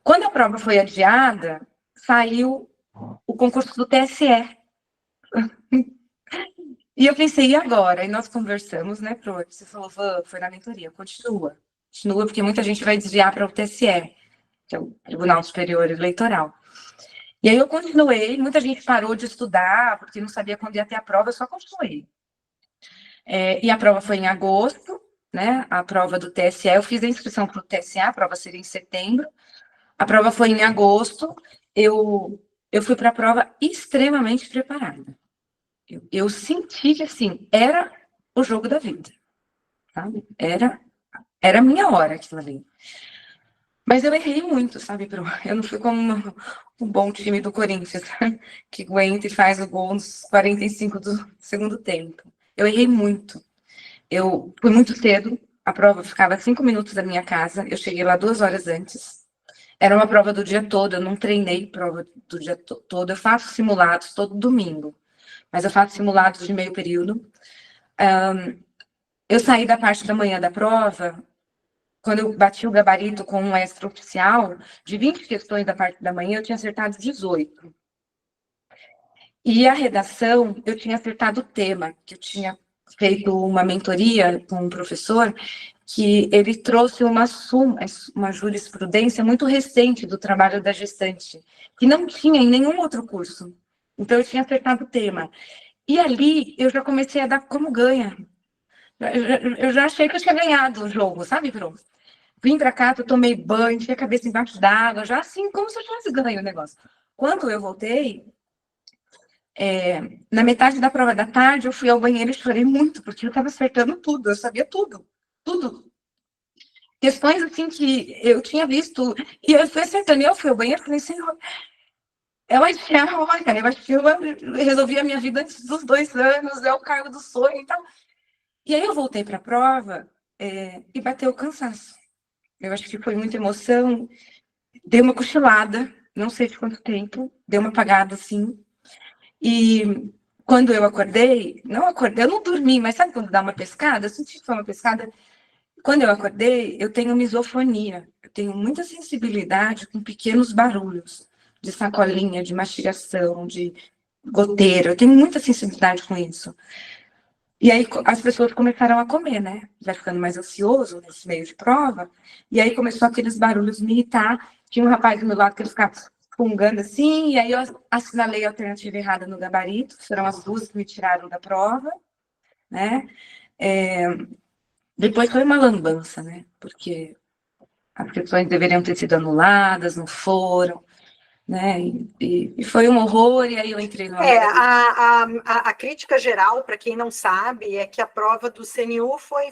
Quando a prova foi adiada, saiu o concurso do TSE. E eu pensei, e agora? E nós conversamos, né, Pro? Você falou, foi na mentoria, continua. Continua, porque muita gente vai desviar para o TSE, que é o Tribunal Superior Eleitoral. E aí eu continuei, muita gente parou de estudar, porque não sabia quando ia ter a prova, eu só continuei. E a prova foi em agosto, né, a prova do TSE, eu fiz a inscrição para o TSE, a prova seria em setembro, a prova foi em agosto, eu fui para a prova extremamente preparada. Eu senti que, assim, era o jogo da vida, sabe? Era a minha hora aquilo ali. Mas eu errei muito, sabe, Bru? Eu não fui como um bom time do Corinthians, que aguenta e faz o gol nos 45 do segundo tempo. Eu errei muito. Eu fui muito cedo, a prova ficava 5 minutos da minha casa, eu cheguei lá 2 horas antes. Era uma prova do dia todo, eu não treinei prova do dia todo, eu faço simulados todo domingo, mas eu faço simulados de meio período. Eu saí da parte da manhã da prova, quando eu bati o gabarito com um extra-oficial, de 20 questões da parte da manhã, eu tinha acertado 18. E a redação, eu tinha acertado o tema, que eu tinha feito uma mentoria com um professor, que ele trouxe uma jurisprudência muito recente do trabalho da gestante, que não tinha em nenhum outro curso. Então, eu tinha acertado o tema. E ali, eu já comecei a dar como ganha. Eu já achei que eu tinha ganhado o jogo, sabe, Bruno? Vim para cá, eu tomei banho, tinha a cabeça embaixo d'água, já assim, como se eu tivesse ganho o negócio. Quando eu voltei, na metade da prova da tarde, eu fui ao banheiro e chorei muito, porque eu estava acertando tudo, eu sabia tudo, tudo. questões assim que eu tinha visto, e eu fui acertando, eu fui ao banheiro e falei, Senhor, eu acho que eu acho que eu resolvi a minha vida antes dos 2 anos, é o cargo do sonho e tal. E aí eu voltei para a prova e bateu o cansaço. Eu acho que foi muita emoção, dei uma cochilada, não sei de quanto tempo, deu uma apagada assim. E quando eu acordei, eu não dormi, mas sabe quando dá uma pescada? Eu senti que foi uma pescada. Quando eu acordei, eu tenho misofonia, eu tenho muita sensibilidade com pequenos barulhos, de sacolinha, de mastigação, de goteira, eu tenho muita sensibilidade com isso. E aí as pessoas começaram a comer, né? Já ficando mais ansioso nesse meio de prova. E aí começou aqueles barulhos me irritar. Tinha um rapaz do meu lado que ele ficava fungando assim, e aí eu assinalei a alternativa errada no gabarito, foram as duas que me tiraram da prova, né? Depois foi uma lambança, né? Porque as questões deveriam ter sido anuladas, não foram, né? E foi um horror, e aí eu entrei no A crítica geral, para quem não sabe, é que a prova do CNU foi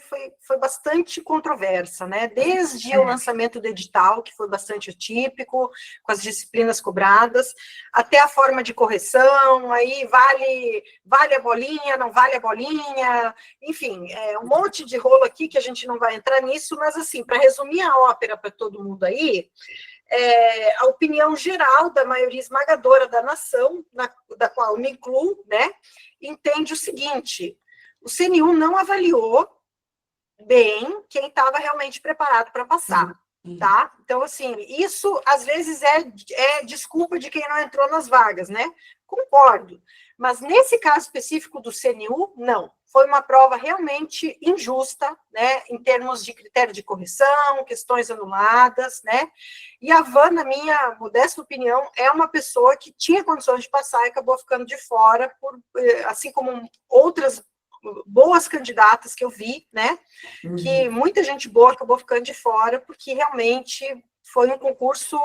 bastante controversa, né? Desde o lançamento do edital, que foi bastante atípico, com as disciplinas cobradas, até a forma de correção, aí vale a bolinha, não vale a bolinha, enfim, um monte de rolo aqui que a gente não vai entrar nisso, mas assim, para resumir a ópera para todo mundo aí, a opinião geral da maioria esmagadora da nação, da qual me incluo, né, entende o seguinte: o CNU não avaliou bem quem estava realmente preparado para passar, tá? Então, assim, isso às vezes é desculpa de quem não entrou nas vagas, né? Concordo. Mas nesse caso específico do CNU, não. Foi uma prova realmente injusta, né, em termos de critério de correção, questões anuladas, né? E a Van, na minha modesta opinião, é uma pessoa que tinha condições de passar e acabou ficando de fora, assim como outras boas candidatas que eu vi, né? Que muita gente boa acabou ficando de fora, porque realmente foi um concurso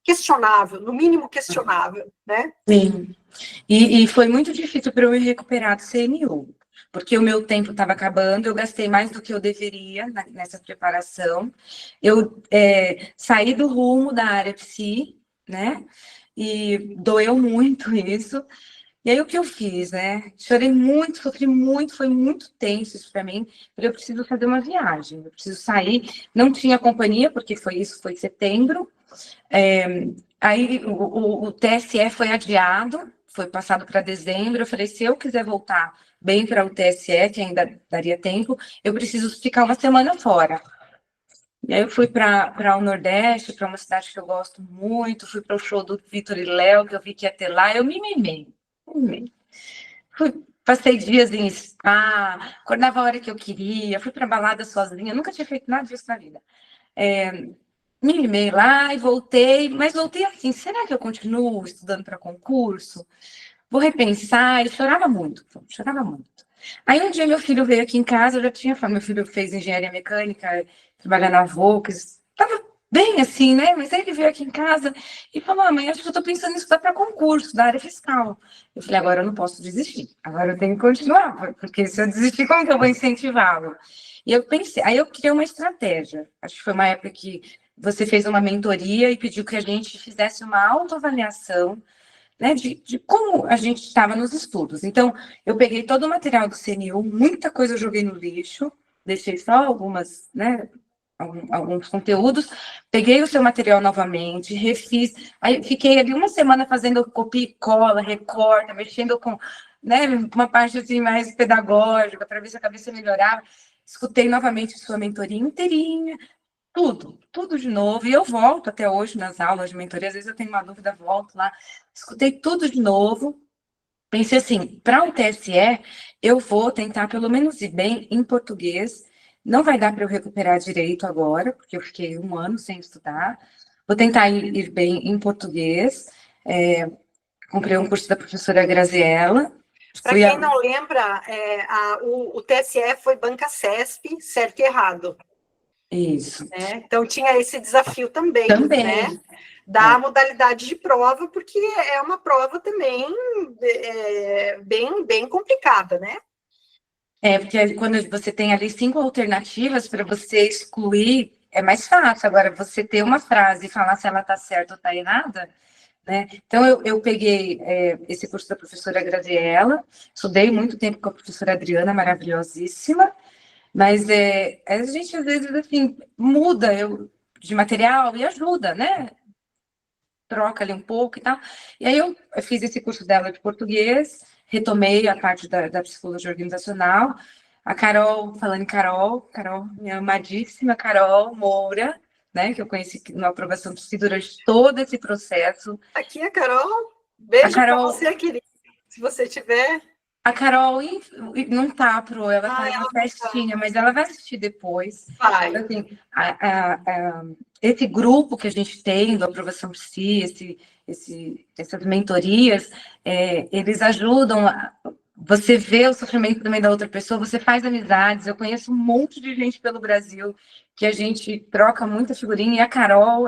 questionável, no mínimo questionável, né? Sim. E foi muito difícil para eu me recuperar do CNU, porque o meu tempo estava acabando, eu gastei mais do que eu deveria nessa preparação. Eu saí do rumo da área psi, né? E doeu muito isso. E aí o que eu fiz, né? Chorei muito, sofri muito, foi muito tenso isso para mim. Eu preciso fazer uma viagem, eu preciso sair. Não tinha companhia, porque foi em setembro. Aí o TSE foi adiado, foi passado para dezembro. Eu falei, se eu quiser voltar bem para o TSE, que ainda daria tempo, eu preciso ficar uma semana fora. E aí eu fui para o Nordeste, para uma cidade que eu gosto muito, fui para o show do Vitor e Léo, que eu vi que ia ter lá, eu me mimei. Passei dias em spa, acordava a hora que eu queria, fui para balada sozinha, nunca tinha feito nada disso na vida. Me mimei lá e voltei, mas voltei assim, será que eu continuo estudando para concurso? Vou repensar, e chorava muito, chorava muito. Aí um dia meu filho veio aqui em casa, eu já tinha, meu filho fez engenharia mecânica, trabalha na Volks, estava bem assim, né? Mas aí ele veio aqui em casa e falou, mãe, acho que eu estou pensando em estudar para concurso da área fiscal. Eu falei, agora eu não posso desistir, agora eu tenho que continuar, porque se eu desistir, como que eu vou incentivá-lo? E eu pensei, aí eu criei uma estratégia, acho que foi uma época que você fez uma mentoria e pediu que a gente fizesse uma autoavaliação, né, de como a gente estava nos estudos. Então, eu peguei todo o material do CNU, muita coisa eu joguei no lixo, deixei só algumas, né, alguns conteúdos, peguei o seu material novamente, refiz, aí fiquei ali uma semana fazendo copia e cola, recorta, mexendo com, né, uma parte assim mais pedagógica, para ver se a cabeça melhorava. Escutei novamente sua mentoria inteirinha, tudo de novo. E eu volto até hoje nas aulas de mentoria, às vezes eu tenho uma dúvida, volto lá. Escutei tudo de novo. Pensei assim, para o TSE, eu vou tentar pelo menos ir bem em português. Não vai dar para eu recuperar direito agora, porque eu fiquei 1 ano sem estudar. Vou tentar ir bem em português. Comprei um curso da professora Graziella. Para quem não lembra, o TSE foi banca CESP, certo e errado. Isso. Né? Então, tinha esse desafio também. Né? Da modalidade de prova, porque é uma prova também bem complicada, né? Porque quando você tem ali 5 alternativas para você excluir, é mais fácil. Agora, você ter uma frase e falar se ela está certa ou está errada, né? Então, eu peguei esse curso da professora Graziella, estudei muito tempo com a professora Adriana, maravilhosíssima, mas a gente, às vezes, assim, muda de material e ajuda, né? Troca ali um pouco e tal. E aí eu fiz esse curso dela de português, retomei a parte da psicologia organizacional. A Carol, falando em Carol, minha amadíssima Carol Moura, né, que eu conheci na aprovação do PSI durante todo esse processo. Aqui a Carol, beijo para você, querida, se você tiver. A Carol não tá, Pro, ela tá na festinha, mas ela vai assistir depois. Vai. Então, assim, esse grupo que a gente tem do Aprovação Psi, essas mentorias, eles ajudam você ver o sofrimento também da outra pessoa, você faz amizades. Eu conheço um monte de gente pelo Brasil que a gente troca muita figurinha, e a Carol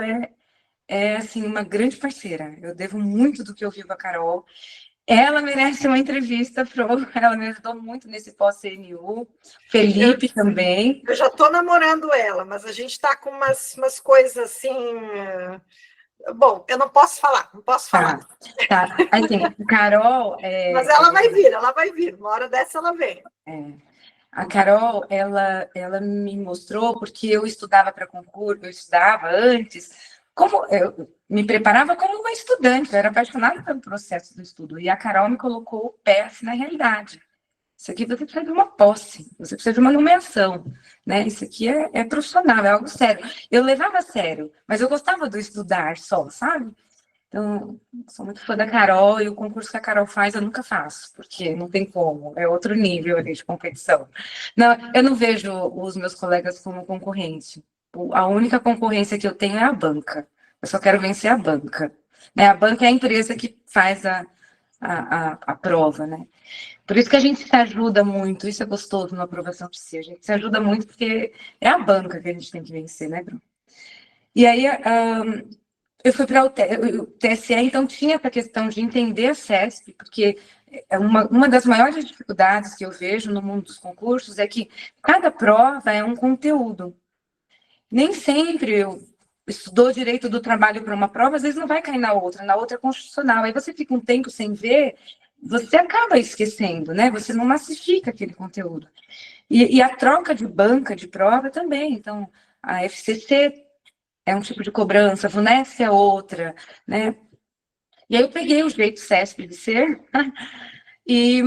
assim, uma grande parceira. Eu devo muito do que eu vivo a Carol. Ela merece uma entrevista, ela me ajudou muito nesse pós-CNU. Felipe também. Eu já estou namorando ela, mas a gente está com umas coisas assim. Bom, eu não posso falar. Tá. Assim, Carol. Mas ela vai vir. Uma hora dessa ela vem. A Carol, ela me mostrou, porque eu estudava para concurso, eu estudava antes, como eu me preparava como uma estudante, eu era apaixonada pelo processo do estudo, e a Carol me colocou o pé assim, na realidade. Isso aqui você precisa de uma posse, você precisa de uma nomeação, né? Isso aqui é profissional, é algo sério. Eu levava a sério, mas eu gostava do estudar só, sabe? Então, sou muito fã da Carol, e o concurso que a Carol faz eu nunca faço, porque não tem como, é outro nível ali de competição. Não, eu não vejo os meus colegas como concorrente. A única concorrência que eu tenho é a banca. Eu só quero vencer a banca. Né? A banca é a empresa que faz a prova, né? Por isso que a gente se ajuda muito, isso é gostoso na aprovação de si, a gente se ajuda muito porque é a banca que a gente tem que vencer, né, Bruno? E aí, eu fui para o TSE, então tinha essa questão de entender a CESP, porque uma das maiores dificuldades que eu vejo no mundo dos concursos é que cada prova é um conteúdo. Nem sempre eu estudou direito do trabalho para uma prova, às vezes não vai cair na outra é constitucional. Aí você fica um tempo sem ver, você acaba esquecendo, né? Você não massifica aquele conteúdo. E a troca de banca de prova também. Então, a FCC é um tipo de cobrança, a VUNESP é outra, né? E aí eu peguei o jeito CESP de ser e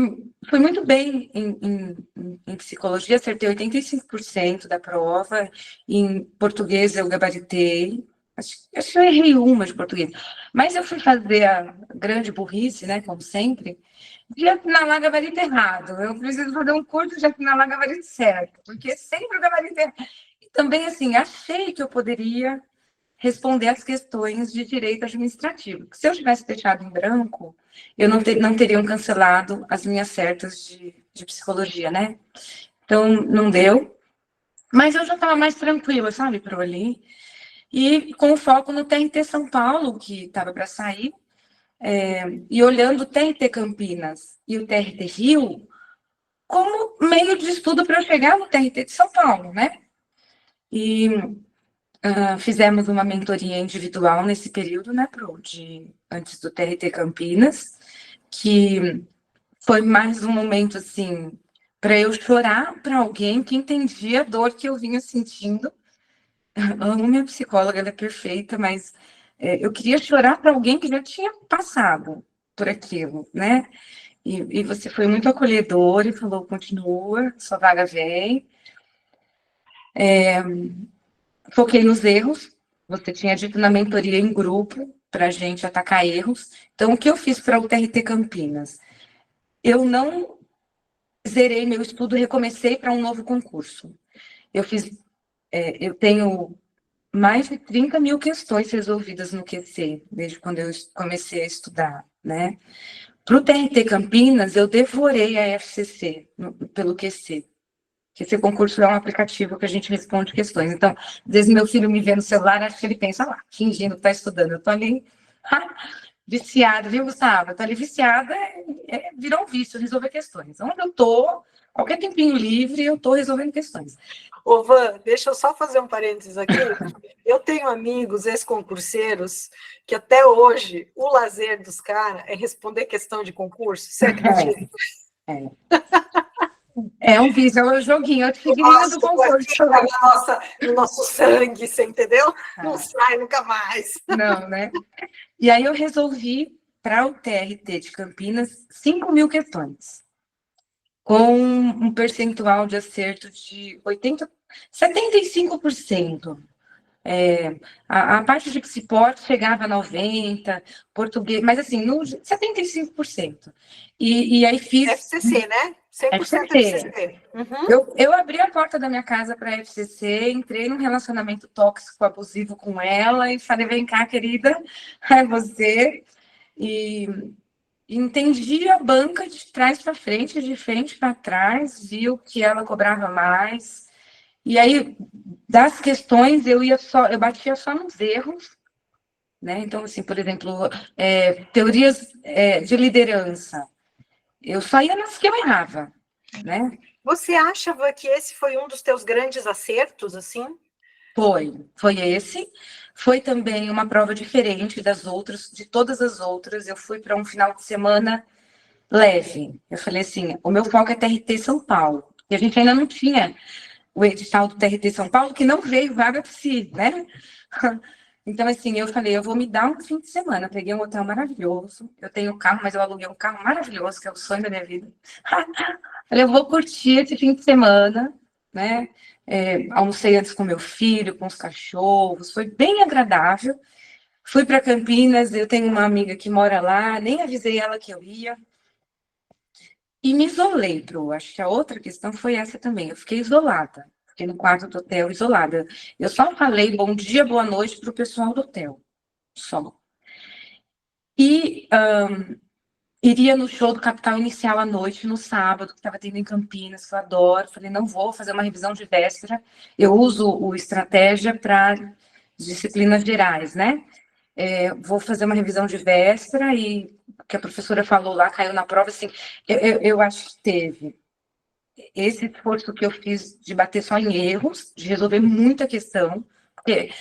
fui muito bem em psicologia, acertei 85% da prova, em português eu gabaritei, acho que eu errei uma de português, mas eu fui fazer a grande burrice, né, como sempre, de assinalar gabarito errado. Eu preciso fazer um curso de assinalar gabarito certo, porque sempre o gabarito errado. E também, assim, achei que eu poderia responder às questões de direito administrativo. Se eu tivesse deixado em branco, eu não teriam cancelado as minhas certas de psicologia, né? Então, não deu. Mas eu já estava mais tranquila, sabe, para ali. E com foco no TRT São Paulo, que estava para sair, e olhando o TRT Campinas e o TRT Rio como meio de estudo para eu chegar no TRT de São Paulo, né? E fizemos uma mentoria individual nesse período, né, antes do TRT Campinas, que foi mais um momento, assim, para eu chorar para alguém que entendia a dor que eu vinha sentindo. Amo minha psicóloga, ela é perfeita, mas eu queria chorar para alguém que já tinha passado por aquilo, né? E você foi muito acolhedor e falou, continua, sua vaga vem. Foquei nos erros. Você tinha dito na mentoria em grupo para a gente atacar erros. Então, o que eu fiz para o TRT Campinas? Eu não zerei meu estudo, recomecei para um novo concurso. Eu tenho mais de 30 mil questões resolvidas no QC, desde quando eu comecei a estudar, né? Para o TRT Campinas, eu devorei a FCC pelo QC. Que esse concurso é um aplicativo que a gente responde questões. Então, às vezes meu filho me vê no celular, acho que ele pensa lá, fingindo que está estudando. Eu estou ali viciada, viu, Gustavo? Eu estou ali viciada, virou um vício resolver questões. Onde eu estou, qualquer tempinho livre, eu estou resolvendo questões. Ô, Van, deixa eu só fazer um parênteses aqui. Eu tenho amigos ex-concurseiros que até hoje o lazer dos caras é responder questão de concurso. Você acredita? É um vício, é um joguinho, é o tigrinho do concurso. No nosso sangue, você entendeu? Não sai nunca mais. Não, né? E aí eu resolvi, para o TRT de Campinas, 5.000 questões, com um percentual de acerto de 75%. A parte de psicote chegava a 90%, português, mas assim, no 75%. E aí fiz... FCC, né? 100% FCC. Eu abri a porta da minha casa para a FCC, entrei num relacionamento tóxico, abusivo com ela e falei, vem cá, querida, é você. E entendi a banca de trás para frente, de frente para trás, viu que ela cobrava mais. E aí, das questões, eu batia só nos erros, né? Então, assim, por exemplo, teorias de liderança. Eu só ia nas que eu errava, né? Você acha que esse foi um dos teus grandes acertos, assim? Foi esse. Foi também uma prova diferente das outras, de todas as outras. Eu fui para um final de semana leve. Eu falei assim, o meu foco é TRT São Paulo. E a gente ainda não tinha o edital do TRT São Paulo, que não veio vaga para si, né? Então, assim, eu falei, eu vou me dar um fim de semana. Peguei um hotel maravilhoso. Eu tenho um carro, mas eu aluguei um carro maravilhoso, que é o sonho da minha vida. Falei, eu vou curtir esse fim de semana, né? Almocei antes com meu filho, com os cachorros, foi bem agradável. Fui para Campinas, eu tenho uma amiga que mora lá, nem avisei ela que eu ia. E me isolei, Pro. Acho que a outra questão foi essa também. Eu fiquei isolada. Fiquei no quarto do hotel isolada. Eu só falei bom dia, boa noite para o pessoal do hotel. Só. E iria no show do Capital Inicial à noite, no sábado, que estava tendo em Campinas, que eu adoro. Falei, não vou fazer uma revisão de véspera. Eu uso o Estratégia para disciplinas gerais, né? Vou fazer uma revisão de véspera e o que a professora falou lá caiu na prova. Assim, eu acho que teve esse esforço que eu fiz de bater só em erros, de resolver muita questão, porque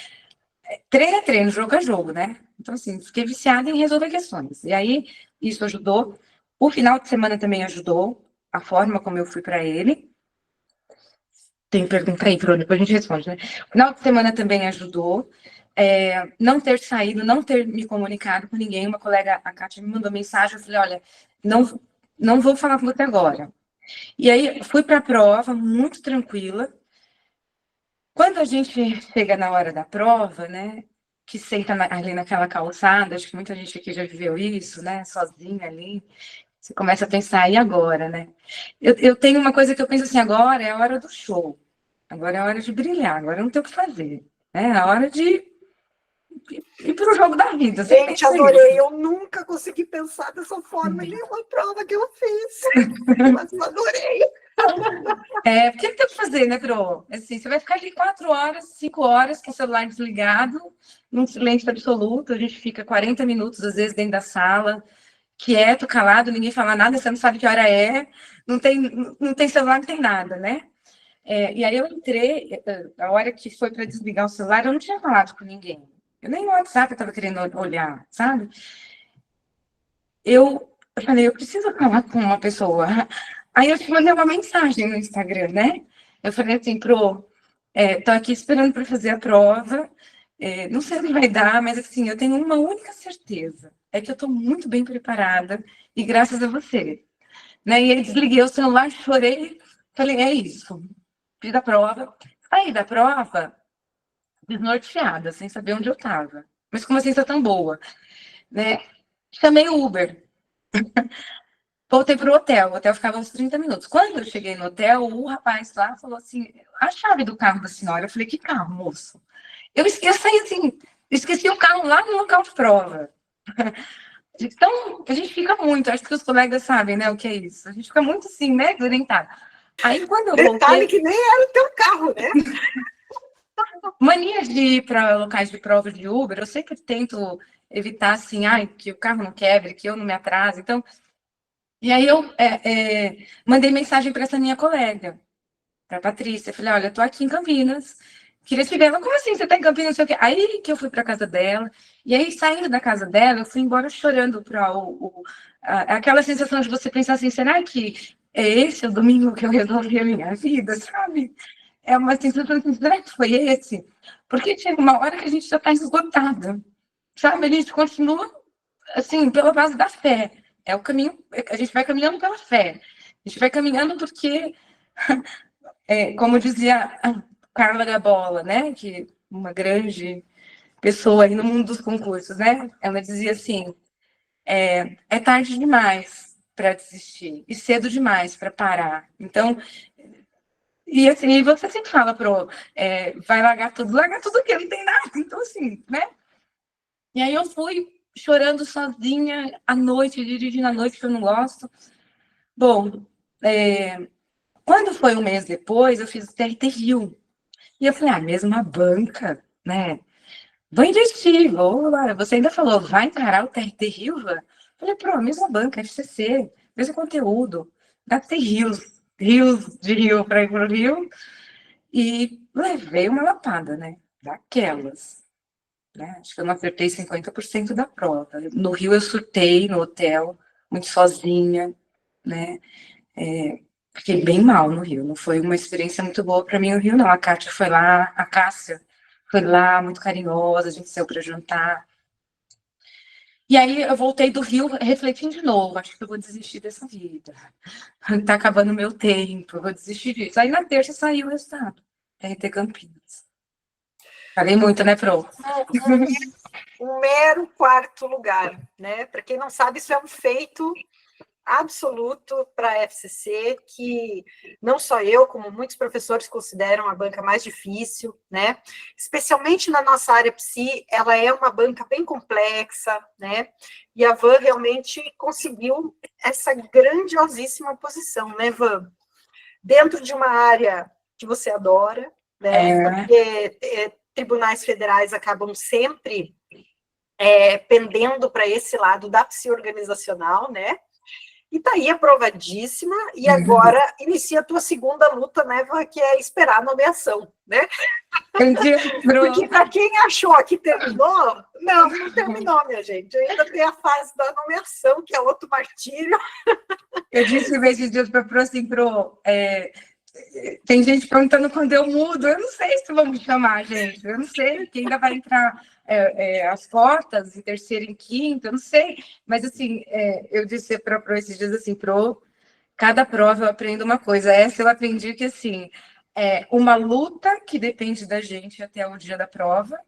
treino é treino, jogo é jogo, né? Então, assim, fiquei viciada em resolver questões. E aí, isso ajudou. O final de semana também ajudou, a forma como eu fui para ele. Tem pergunta aí, Bruno, depois a gente responde, né? O final de semana também ajudou. Não ter saído, não ter me comunicado com ninguém. Uma colega, a Kátia, me mandou mensagem, eu falei, olha, não vou falar com você agora. E aí, fui para a prova, muito tranquila. Quando a gente chega na hora da prova, né, que senta ali naquela calçada, acho que muita gente aqui já viveu isso, né, sozinha ali, você começa a pensar, e agora, né? Eu tenho uma coisa que eu penso assim, agora é a hora do show, agora é a hora de brilhar, agora não tem o que fazer, né? É a hora de ir para o jogo da vida. Gente, adorei, eu nunca consegui pensar dessa forma em nenhuma prova que eu fiz, mas eu adorei. Porque não tem o que fazer, né, Pro? Assim, você vai ficar ali 4 horas, 5 horas com o celular desligado, num silêncio absoluto, a gente fica 40 minutos, às vezes, dentro da sala, quieto, calado, ninguém fala nada, você não sabe que hora é, não tem celular, não tem nada, né? E aí eu entrei, a hora que foi para desligar o celular, eu não tinha falado com ninguém. Eu nem no WhatsApp estava querendo olhar, sabe? Eu falei, eu preciso falar com uma pessoa. Aí eu te mandei uma mensagem no Instagram, né? Eu falei assim, Pro, tô aqui esperando para fazer a prova, não sei o que vai dar, mas assim, eu tenho uma única certeza, é que eu estou muito bem preparada e graças a você. Né? E aí desliguei o celular, chorei, falei, é isso, fiz a prova. Aí da prova, desnorteada, sem saber onde eu estava, mas com uma sensação tão boa, né? Chamei o Uber. Voltei para o hotel ficava uns 30 minutos. Quando eu cheguei no hotel, o rapaz lá falou assim: a chave do carro da senhora. Eu falei: que carro, moço? Eu esqueci assim, esqueci o carro lá no local de prova. Então, a gente fica muito, acho que os colegas sabem, né, o que é isso. A gente fica muito assim, né, desorientado. Aí, quando eu voltei... Detalhe que nem era o teu carro, né? Manias de ir para locais de prova de Uber, eu sempre tento evitar, assim, que o carro não quebre, que eu não me atrase. Então, E aí eu mandei mensagem para essa minha colega, para a Patrícia. Falei, olha, estou aqui em Campinas, queria te ver. Ela, como assim? Você está em Campinas? Não sei o quê. Aí que eu fui para casa dela. E aí, saindo da casa dela, eu fui embora chorando para aquela sensação de você pensar assim, será que é esse o domingo que eu resolvi a minha vida, sabe? É uma sensação assim, será que foi esse? Porque chega uma hora que a gente já está esgotada, sabe? A gente continua, assim, pela base da fé. É o caminho, a gente vai caminhando pela fé. A gente vai caminhando porque, como dizia a Carla Gabola, né? Que uma grande pessoa aí no mundo dos concursos, né? Ela dizia assim, é tarde demais para desistir e cedo demais para parar. Então, e assim, você sempre fala vai largar tudo que não tem nada. Então, assim, né? E aí eu fui chorando sozinha à noite, dirigindo à noite, que eu não gosto. Bom, quando foi um mês depois, eu fiz o TRT Rio. E eu falei, mesma banca, né? Vou investir, vou lá. Você ainda falou, vai encarar o TRT Rio, Van? Eu falei, a mesma banca, FCC, mesmo conteúdo. Dá pra ter rios de Rio para ir para o Rio. E levei uma lapada, né? Daquelas. Né? Acho que eu não acertei 50% da prova. No Rio eu surtei no hotel, muito sozinha, né? Fiquei bem mal no Rio. Não foi uma experiência muito boa para mim no Rio, não. A Kátia foi lá, a Cássia foi lá, muito carinhosa, a gente saiu para jantar. E aí eu voltei do Rio refletindo de novo. Acho que eu vou desistir dessa vida. Tá acabando o meu tempo, eu vou desistir disso. Aí na terça saiu o resultado. RT Campinas. Falei muito, né, Pro? Um mero quarto lugar, né? Para quem não sabe, isso é um feito absoluto para a FCC, que não só eu, como muitos professores consideram a banca mais difícil, né? Especialmente na nossa área psi, ela é uma banca bem complexa, né? E a Van realmente conseguiu essa grandiosíssima posição, né, Van? Dentro de uma área que você adora, né? Porque tribunais federais acabam sempre pendendo para esse lado da psi organizacional, né? E está aí aprovadíssima, e agora inicia a tua segunda luta, né, que é esperar a nomeação, né? Porque para quem achou que terminou, não terminou, minha gente. Ainda tem a fase da nomeação, que é outro martírio. Eu disse esses dias para assim, tem gente perguntando quando eu mudo, eu não sei se vão me chamar, gente, eu não sei, que ainda vai entrar as cotas em terceiro e em quinto, eu não sei, mas assim, eu disse para esses dias assim, cada prova eu aprendo uma coisa, essa eu aprendi que assim, uma luta que depende da gente até o dia da prova,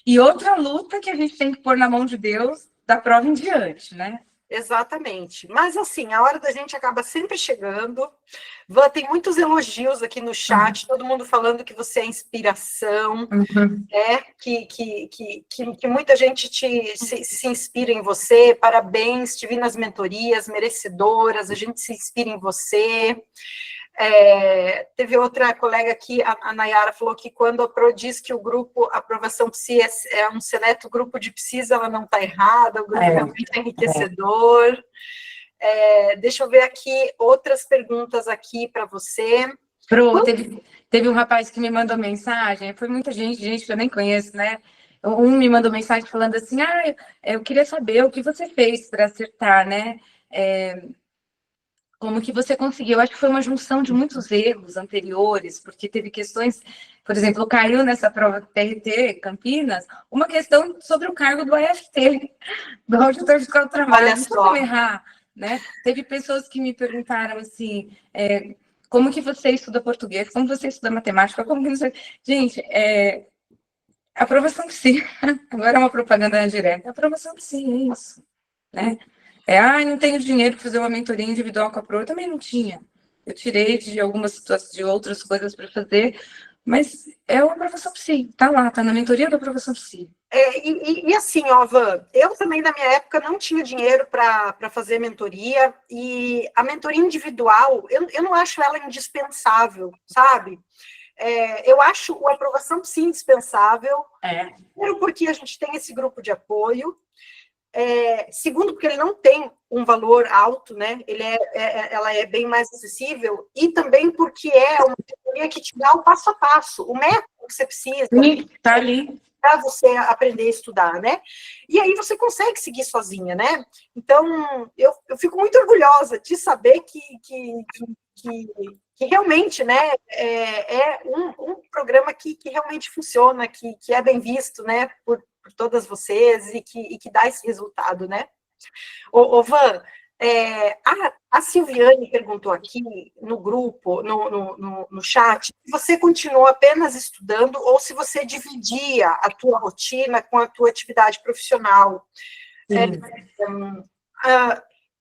e outra luta que a gente tem que pôr na mão de Deus da prova em diante, né? Exatamente. Mas, assim, a hora da gente acaba sempre chegando. Van, tem muitos elogios aqui no chat, todo mundo falando que você é inspiração, que muita gente se inspira em você. Parabéns, te vi nas mentorias, merecedoras, a gente se inspira em você. Teve outra colega aqui, a Nayara, falou que quando a Pro diz que o grupo Aprovação Psi é um seleto grupo de psis, ela não está errada, o grupo realmente é enriquecedor. Deixa eu ver aqui outras perguntas aqui para você. Pro, teve um rapaz que me mandou mensagem, foi muita gente que eu nem conheço, né? Um me mandou mensagem falando assim, eu queria saber o que você fez para acertar, né? Como que você conseguiu? Acho que foi uma junção de muitos erros anteriores, porque teve questões, por exemplo, caiu nessa prova TRT Campinas, uma questão sobre o cargo do AFT, do Auditor Fiscal do Trabalho. Não como errar, né? Teve pessoas que me perguntaram assim, como que você estuda português? Como você estuda matemática? Como que não sei... Gente, aprovação psi. Agora é uma propaganda direta. Aprovação psi, é isso, né? Não tenho dinheiro para fazer uma mentoria individual com a Pro, eu também não tinha. Eu tirei de algumas situações, de outras coisas para fazer, mas é uma aprovação psi, tá lá, tá na mentoria da aprovação psi. E assim, ó, Van, eu também na minha época não tinha dinheiro para fazer mentoria, e a mentoria individual, eu não acho ela indispensável, sabe? Eu acho a aprovação psi indispensável, primeiro porque a gente tem esse grupo de apoio, Segundo, porque ele não tem um valor alto, né? Ela é bem mais acessível, e também porque é uma teoria que te dá o passo a passo, o método que você precisa tá ali para você aprender a estudar, né? E aí você consegue seguir sozinha, né? Então, eu fico muito orgulhosa de saber que realmente, né, é um programa que realmente funciona, que é bem visto, né, por todas vocês e que dá esse resultado, né? Van, a Silviane perguntou aqui no grupo, no chat, se você continuou apenas estudando ou se você dividia a tua rotina com a tua atividade profissional.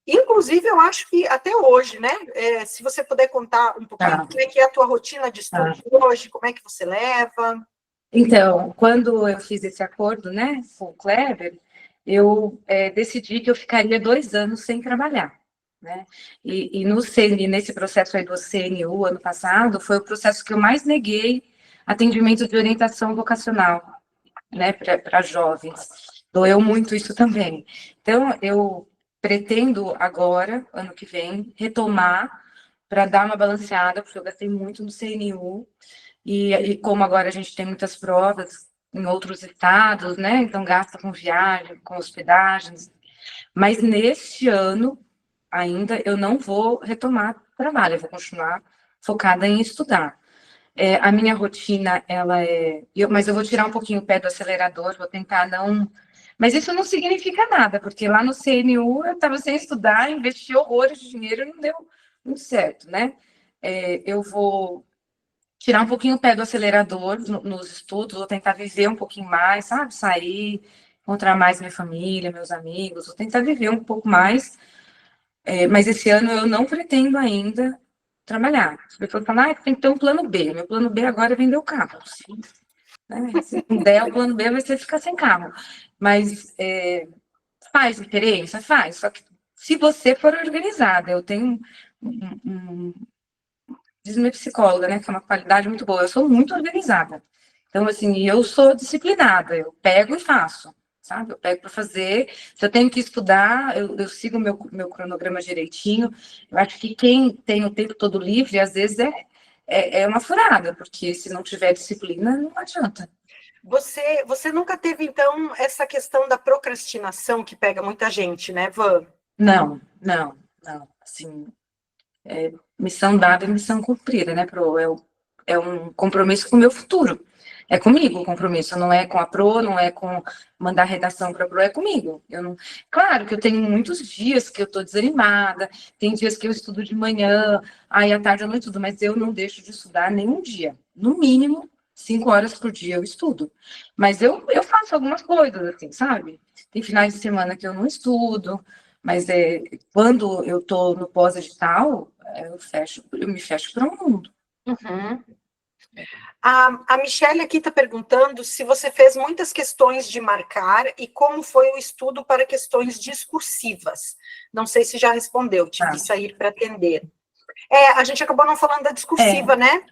Inclusive, eu acho que até hoje, né? Se você puder contar um pouquinho como é que é a tua rotina de estudo hoje, como é que você leva? Então, quando eu fiz esse acordo, né, com o Kleber, eu decidi que eu ficaria 2 anos sem trabalhar, né? E nesse processo aí do CNU, ano passado, foi o processo que eu mais neguei atendimento de orientação vocacional, né, para jovens. Doeu muito isso também. Então, eu pretendo agora, ano que vem, retomar para dar uma balanceada, porque eu gastei muito no CNU, e como agora a gente tem muitas provas em outros estados, né? Então gasta com viagem, com hospedagens. Mas neste ano ainda eu não vou retomar trabalho, eu vou continuar focada em estudar. A minha rotina, mas eu vou tirar um pouquinho o pé do acelerador, vou tentar não. Mas isso não significa nada, porque lá no CNU eu estava sem estudar, investi horrores de dinheiro e não deu muito certo, né? Eu vou tirar um pouquinho o pé do acelerador nos estudos, vou tentar viver um pouquinho mais, sabe? Sair, encontrar mais minha família, meus amigos, vou tentar viver um pouco mais. Mas esse ano eu não pretendo ainda trabalhar. As pessoas falam, tem que ter um plano B. Meu plano B agora é vender o carro. Né? Se não der, o plano B vai ser ficar sem carro. Mas faz diferença? Faz. Só que se você for organizada, eu tenho diz minha psicóloga, né, que é uma qualidade muito boa. Eu sou muito organizada. Então, assim, eu sou disciplinada. Eu pego e faço, sabe? Eu pego para fazer. Se eu tenho que estudar, eu sigo o meu cronograma direitinho. Eu acho que quem tem o tempo todo livre, às vezes, é uma furada, porque se não tiver disciplina, não adianta. Você nunca teve, então, essa questão da procrastinação que pega muita gente, né, Van? Não. Assim, missão dada e missão cumprida, né, Pro? É um compromisso com o meu futuro. É comigo o compromisso, não é com a Pro, não é com mandar redação para a Pro, é comigo. Eu não... Claro que eu tenho muitos dias que eu estou desanimada, tem dias que eu estudo de manhã, aí à tarde eu não estudo, mas eu não deixo de estudar nenhum dia. No mínimo, 5 horas por dia eu estudo. Mas eu faço algumas coisas, assim, sabe? Tem finais de semana que eu não estudo, mas quando eu estou no pós-edital, eu me fecho para o mundo. Uhum. A Michelle aqui está perguntando se você fez muitas questões de marcar e como foi o estudo para questões discursivas. Não sei se já respondeu, tive que sair para atender. A gente acabou não falando da discursiva, né?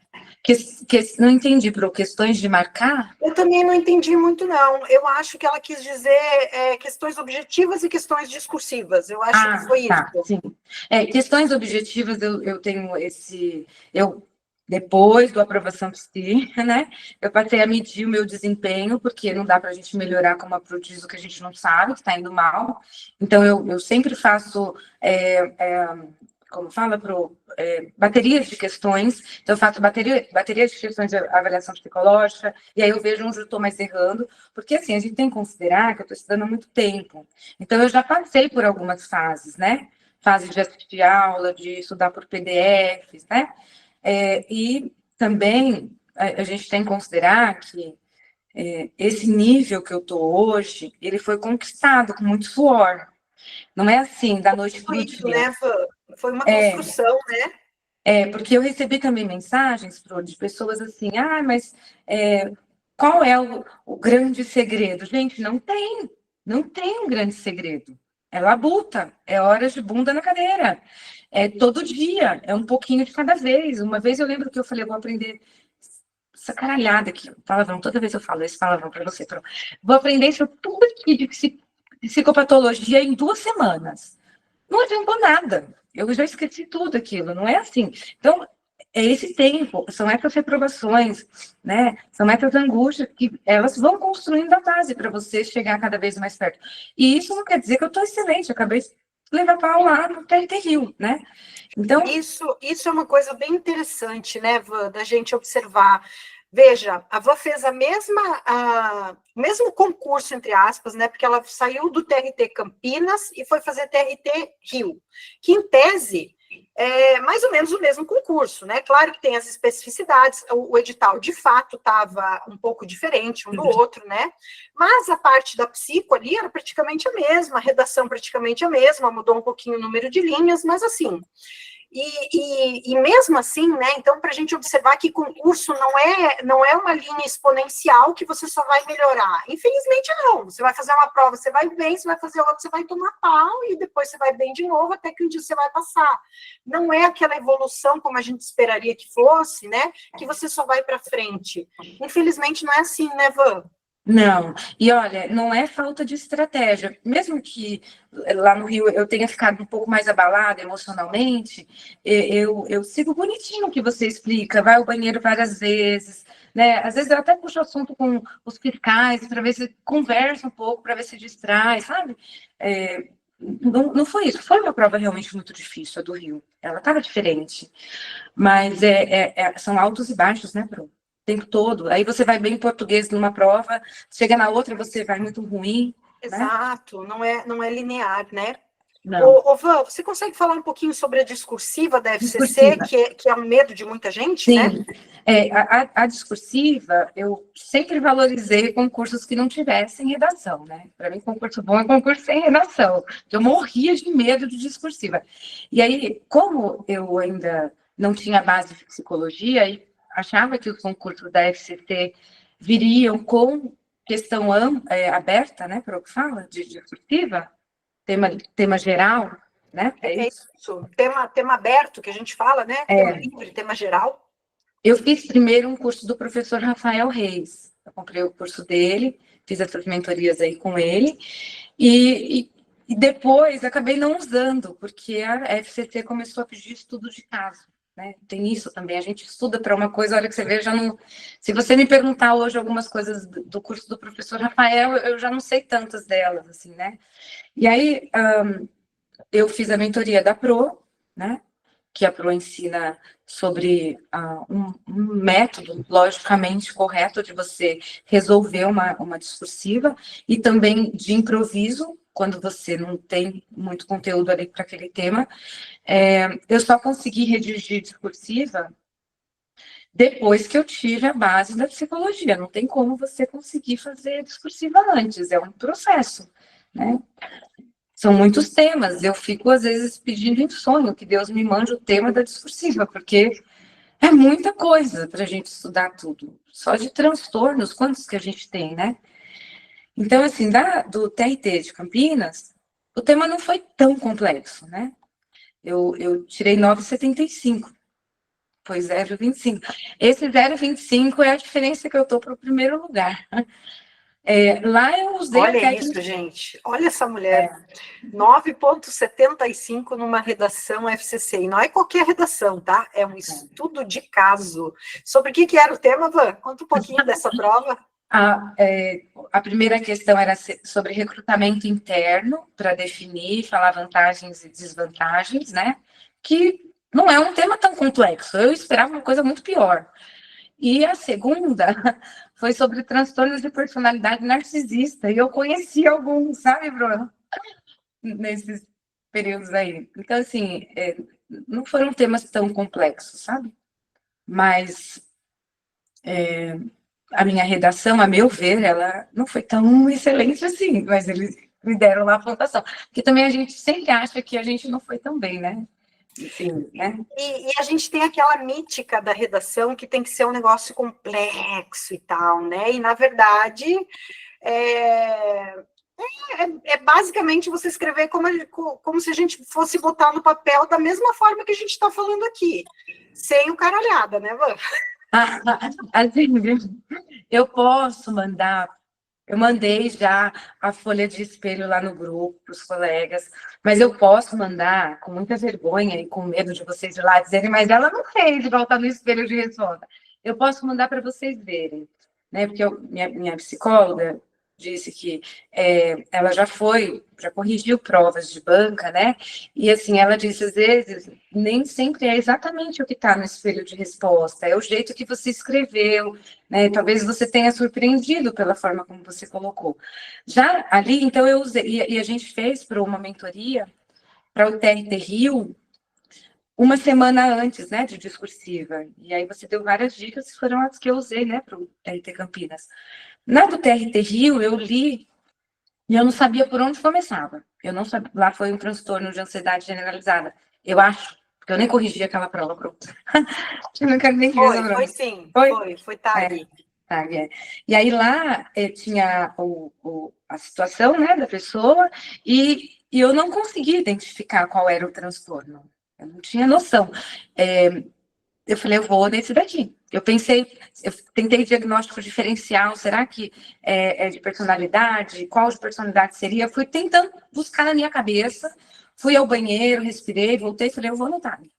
Não entendi, Pro, questões de marcar? Eu também não entendi muito, não. Eu acho que ela quis dizer questões objetivas e questões discursivas. Eu acho que foi isso. Sim. Questões objetivas, eu tenho depois do aprovação psi, né? Eu passei a medir o meu desempenho, porque não dá para a gente melhorar como a Pro diz o que a gente não sabe, que está indo mal. Então, eu sempre faço como fala, baterias de questões. Então, eu faço bateria de questões de avaliação psicológica, e aí eu vejo onde eu estou mais errando, porque, assim, a gente tem que considerar que eu estou estudando há muito tempo. Então, eu já passei por algumas fases, né? Fase de assistir aula, de estudar por PDFs, né? E também a gente tem que considerar que esse nível que eu estou hoje, ele foi conquistado com muito suor. Não é assim, da noite para o dia. Né? Foi uma construção, né? Porque eu recebi também mensagens, Pro, de pessoas assim, mas qual é o grande segredo? Gente, não tem um grande segredo. É labuta, é horas de bunda na cadeira, é todo dia, é um pouquinho de cada vez. Uma vez eu lembro que eu falei, eu vou aprender essa caralhada aqui, palavrão, toda vez eu falo esse palavrão para você, Pro. Vou aprender isso tudo aqui de psicopatologia em 2 semanas. Não adiantou nada. Eu já esqueci tudo aquilo, não é assim. Então, é esse tempo, são essas reprovações, né? São essas angústias que elas vão construindo a base para você chegar cada vez mais perto. E isso não quer dizer que eu estou excelente, eu acabei de levar pau lá no TRT Rio, né? Então, isso é uma coisa bem interessante, né, Van, da gente observar. Veja, a Van fez o mesmo concurso, entre aspas, né, porque ela saiu do TRT Campinas e foi fazer TRT Rio, que em tese é mais ou menos o mesmo concurso, né? Claro que tem as especificidades, o edital de fato estava um pouco diferente um do outro, né? Mas a parte da psico ali era praticamente a mesma, a redação praticamente a mesma, mudou um pouquinho o número de linhas, mas assim. E mesmo assim, né? Então, para a gente observar que concurso não é uma linha exponencial que você só vai melhorar. Infelizmente, não. Você vai fazer uma prova, você vai bem, você vai fazer outra, você vai tomar pau, e depois você vai bem de novo, até que um dia você vai passar. Não é aquela evolução como a gente esperaria que fosse, né? Que você só vai para frente. Infelizmente, não é assim, né, Van? não, e olha, não é falta de estratégia. Mesmo que lá no Rio eu tenha ficado um pouco mais abalada emocionalmente, eu sigo bonitinho o que você explica, vai ao banheiro várias vezes, né? Às vezes eu até puxo assunto com os fiscais para ver se conversa um pouco, para ver se distrai, sabe? Não foi isso, foi uma prova realmente muito difícil, a do Rio. Ela estava diferente, mas são altos e baixos, né, Bruno? O tempo todo. Aí você vai bem em português numa prova, chega na outra você vai muito ruim. Exato, né? Não é linear, né? Não. Van, você consegue falar um pouquinho sobre a discursiva da FCC, Discursiva. Que é um medo de muita gente, Sim. né? A discursiva, eu sempre valorizei concursos que não tivessem redação, né? Para mim, concurso bom é concurso sem redação. Eu morria de medo de discursiva. E aí, como eu ainda não tinha base de psicologia, e achava que os concursos da FCC viriam com questão aberta, né? Para o que fala, de discursiva, tema geral, né? É isso. Tema aberto que a gente fala, né? Tema livre, tema geral. Eu fiz primeiro um curso do professor Rafael Reis. Eu comprei o curso dele, fiz essas mentorias aí com ele, e depois acabei não usando, porque a FCC começou a pedir estudo de caso. Né? Tem isso também, a gente estuda para uma coisa, a hora que você vê, já não. Se você me perguntar hoje algumas coisas do curso do professor Rafael, eu já não sei tantas delas, assim, né? E aí eu fiz a mentoria da Pro, né? Que a Pro ensina sobre um método logicamente correto de você resolver uma discursiva e também de improviso, quando você não tem muito conteúdo ali para aquele tema. Eu só consegui redigir discursiva depois que eu tive a base da psicologia. Não tem como você conseguir fazer discursiva antes, é um processo, né? São muitos temas. Eu fico, às vezes, pedindo em sonho que Deus me mande o tema da discursiva, porque é muita coisa para a gente estudar tudo. Só de transtornos, quantos que a gente tem, né? Então, assim, do TRT de Campinas, o tema não foi tão complexo, né? Eu tirei 9,75, foi 0,25. Esse 0,25 é a diferença que eu estou para o primeiro lugar. Lá eu usei Olha a técnica... isso, gente. Olha essa mulher. 9,75 numa redação FCC. E não é qualquer redação, tá? É um estudo de caso. Sobre o que era o tema, Van? Conta um pouquinho dessa prova. A primeira questão era sobre recrutamento interno, para definir, falar vantagens e desvantagens, né? Que não é um tema tão complexo. Eu esperava uma coisa muito pior. E a segunda foi sobre transtornos de personalidade narcisista. E eu conheci alguns, sabe, Bruno? Nesses períodos aí. Então, assim, não foram temas tão complexos, sabe? Mas a minha redação, a meu ver, ela não foi tão excelente assim, mas eles me deram lá a pontuação. Porque também a gente sempre acha que a gente não foi tão bem, né? Enfim, né? E a gente tem aquela mítica da redação que tem que ser um negócio complexo e tal, né? E, na verdade, é basicamente você escrever como se a gente fosse botar no papel da mesma forma que a gente está falando aqui, sem o caralhada, né, Van? Assim, eu posso mandar Eu mandei já a folha de espelho lá no grupo para os colegas, mas eu posso mandar com muita vergonha e com medo de vocês ir lá dizerem, mas ela não fez igual tá no espelho de resposta. Eu posso mandar para vocês verem, né? Porque minha psicóloga disse que ela já corrigiu provas de banca, né? E assim, ela disse, às vezes, nem sempre é exatamente o que está no espelho de resposta, é o jeito que você escreveu, né? Talvez você tenha surpreendido pela forma como você colocou. Já ali, então, eu usei, e a gente fez para uma mentoria, para o TRT Rio, uma semana antes, né, de discursiva. E aí você deu várias dicas, que foram as que eu usei, né, para o TRT Campinas. Na do TRT Rio, eu li e eu não sabia por onde começava. Eu não sabia, lá foi um transtorno de ansiedade generalizada. Eu acho, porque eu nem corrigi aquela prova, pronto. Eu não quero nem que Foi sim, foi TAG. TAG, E aí lá tinha a situação, né, da pessoa e eu não conseguia identificar qual era o transtorno. Eu não tinha noção. Eu falei, eu vou nesse daqui. Eu tentei diagnóstico diferencial, será que é de personalidade? Qual de personalidade seria? Fui tentando buscar na minha cabeça, fui ao banheiro, respirei, voltei, falei, eu vou no TAG.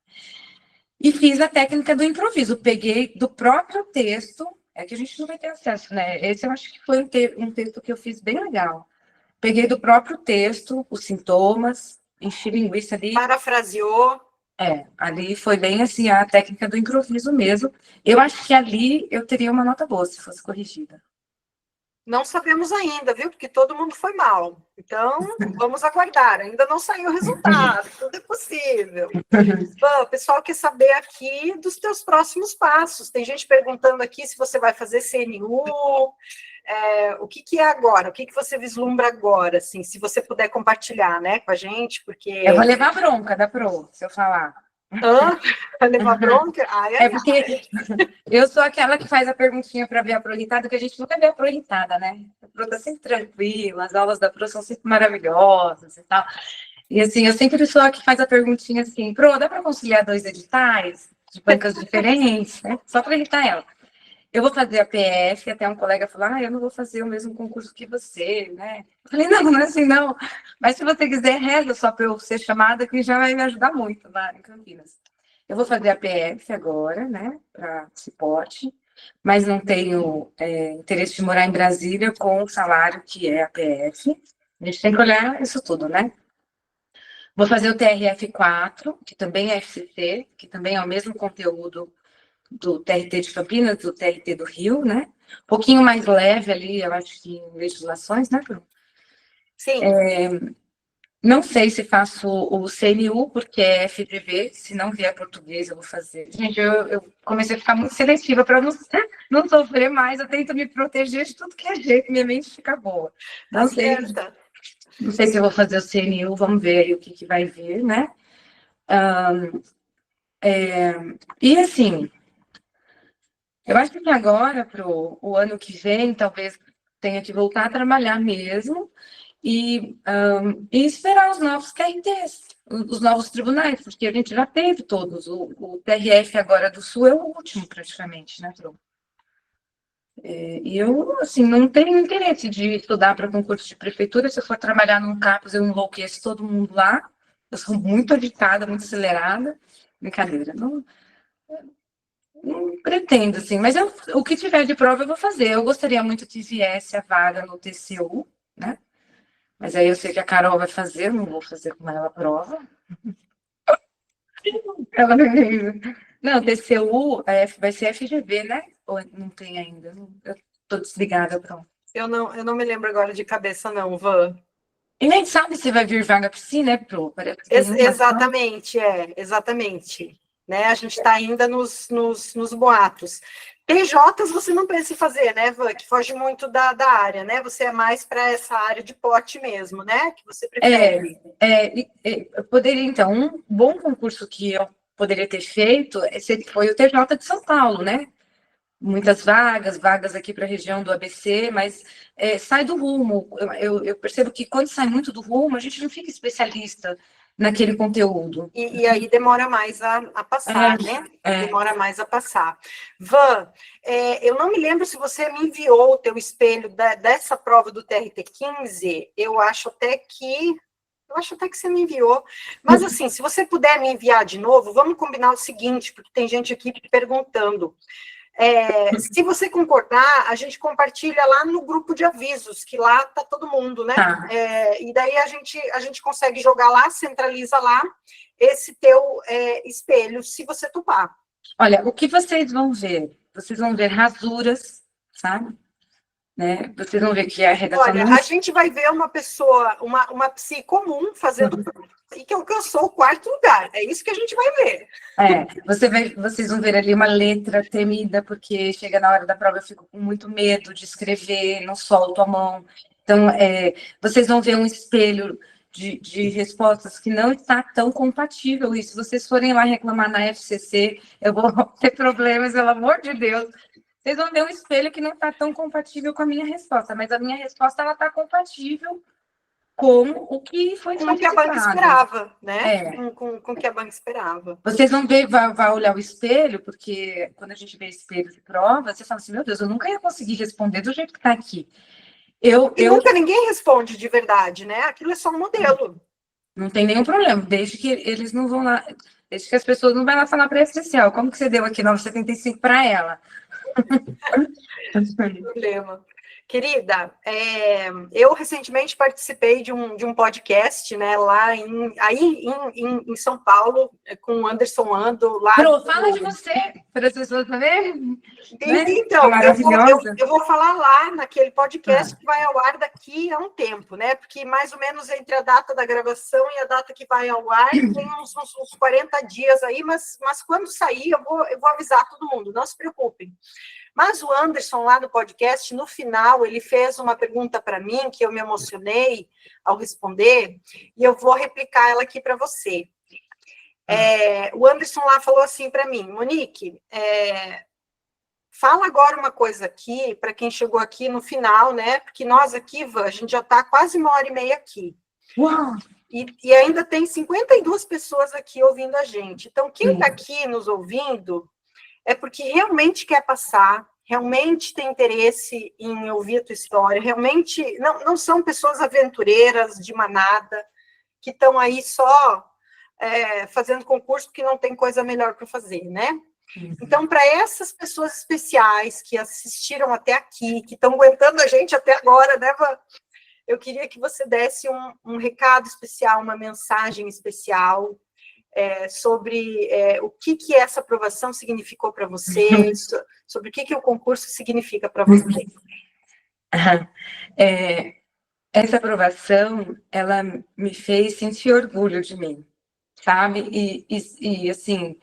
E fiz a técnica do improviso, peguei do próprio texto, é que a gente não vai ter acesso, né? Esse eu acho que foi um texto que eu fiz bem legal. Peguei do próprio texto os sintomas, enchi linguiça ali. Parafraseou. Ali foi bem assim, a técnica do improviso mesmo. Eu acho que ali eu teria uma nota boa se fosse corrigida. Não sabemos ainda, viu? Porque todo mundo foi mal. Então, vamos aguardar. Ainda não saiu o resultado, tudo é possível. Bom, o pessoal quer saber aqui dos teus próximos passos. Tem gente perguntando aqui se você vai fazer CNU, o que é agora? O que você vislumbra agora, assim, se você puder compartilhar, né, com a gente, porque... Eu vou levar bronca da Pro, se eu falar. Vai levar bronca? Porque eu sou aquela que faz a perguntinha para ver a Pro irritada, que a gente nunca vê a Pro irritada, né? A Pro tá sempre tranquila, as aulas da Pro são sempre maravilhosas e tal. E assim, eu sempre sou a que faz a perguntinha assim, Pro, dá para conciliar 2 editais de bancas diferentes, né? Só para irritar ela. Eu vou fazer a PF, até um colega falou, eu não vou fazer o mesmo concurso que você, né? Eu falei, não é assim, não. Mas se você quiser, reza só para eu ser chamada, que já vai me ajudar muito lá em Campinas. Eu vou fazer a PF agora, né, para Cipote, mas não tenho interesse de morar em Brasília com o salário que é a PF. A gente tem que olhar isso tudo, né? Vou fazer o TRF4, que também é FCC, que também é o mesmo conteúdo do TRT de Campinas, do TRT do Rio, né? Um pouquinho mais leve ali, eu acho que em legislações, né, Bruno? Sim. Não sei se faço o CNU, porque é FGV, se não vier português eu vou fazer. Gente, eu comecei a ficar muito seletiva para não sofrer mais, eu tento me proteger de tudo que é jeito, minha mente fica boa. Não sei se eu vou fazer o CNU, vamos ver aí o que vai vir, né? E assim, eu acho que agora, para o ano que vem, talvez tenha que voltar a trabalhar mesmo e esperar os novos TRTs, os novos tribunais, porque a gente já teve todos. O TRF agora do Sul é o último, praticamente, né, Tru? E eu, assim, não tenho interesse de estudar para concurso de prefeitura. Se eu for trabalhar num campus, eu enlouqueço todo mundo lá. Eu sou muito agitada, muito acelerada. Brincadeira, não pretendo, assim, mas o que tiver de prova eu vou fazer. Eu gostaria muito que viesse a vaga no TCU, né? Mas aí eu sei que a Carol vai fazer, não vou fazer com ela a prova. Ela não, TCU vai ser FGV, né? Ou não tem ainda? Eu tô desligada, pronto. Eu não me lembro agora de cabeça, não, Van. E nem sabe se vai vir vaga piscina, né, Pro? Exatamente, exatamente. Né? A gente está ainda nos boatos. PJs você não pensa em fazer, né, Van? Que foge muito da área, né? Você é mais para essa área de pote mesmo, né? Que você prefere. Eu poderia, então, um bom concurso que eu poderia ter feito foi o TJ de São Paulo, né? Muitas vagas aqui para a região do ABC, mas sai do rumo. Eu percebo que quando sai muito do rumo, a gente não fica especialista naquele conteúdo. E aí demora mais a passar, né? Demora mais a passar. Van, eu não me lembro se você me enviou o teu espelho dessa prova do TRT-15, eu acho até que você me enviou. Mas, assim, se você puder me enviar de novo, vamos combinar o seguinte, porque tem gente aqui perguntando. Se você concordar, a gente compartilha lá no grupo de avisos, que lá está todo mundo, né? Tá. E daí a gente consegue jogar lá, centraliza lá esse teu espelho, se você topar. Olha, o que vocês vão ver? Vocês vão ver rasuras, sabe? Né? Vocês vão ver que a redação... Olha, a gente vai ver uma pessoa, uma psi comum fazendo... E que alcançou o 4º lugar. É isso que a gente vai ver. Vocês vão ver ali uma letra temida, porque chega na hora da prova, eu fico com muito medo de escrever, não solto a mão. Então, vocês vão ver um espelho de respostas que não está tão compatível. E se vocês forem lá reclamar na FCC, eu vou ter problemas, pelo amor de Deus. Vocês vão ver um espelho que não está tão compatível com a minha resposta, mas a minha resposta ela está compatível com o que foi com o que a banca esperava, né? É. Com o que a banca esperava. Vocês vão ver, vai olhar o espelho, porque quando a gente vê espelho de prova, você fala assim, meu Deus, eu nunca ia conseguir responder do jeito que está aqui. Nunca ninguém responde de verdade, né? Aquilo é só um modelo. Não tem nenhum problema, desde que eles não vão lá, desde que as pessoas não vão lá falar para essencial. Como que você deu aqui 9,75 para ela? Não tem problema. Querida, eu recentemente participei de um podcast, né, lá em São Paulo, com o Anderson Ando. Lá fala de você, para as pessoas saberem. Então, eu vou falar lá naquele podcast que vai ao ar daqui a um tempo, né? Porque mais ou menos entre a data da gravação e a data que vai ao ar, tem uns 40 dias aí, mas quando sair, eu vou avisar todo mundo, não se preocupem. Mas o Anderson, lá no podcast, no final, ele fez uma pergunta para mim, que eu me emocionei ao responder, e eu vou replicar ela aqui para você. O Anderson lá falou assim para mim, Monique, fala agora uma coisa aqui, para quem chegou aqui no final, né? Porque nós aqui, a gente já está quase 1h30 aqui. Uau! E ainda tem 52 pessoas aqui ouvindo a gente. Então, quem está aqui nos ouvindo é porque realmente quer passar, realmente tem interesse em ouvir a tua história, realmente não são pessoas aventureiras de manada, que estão aí só fazendo concurso porque não tem coisa melhor para fazer, né? Então, para essas pessoas especiais que assistiram até aqui, que estão aguentando a gente até agora, né, eu queria que você desse um recado especial, uma mensagem especial, sobre o que essa aprovação significou para você, sobre o que o concurso significa para você. Essa aprovação, ela me fez sentir orgulho de mim, sabe? E assim,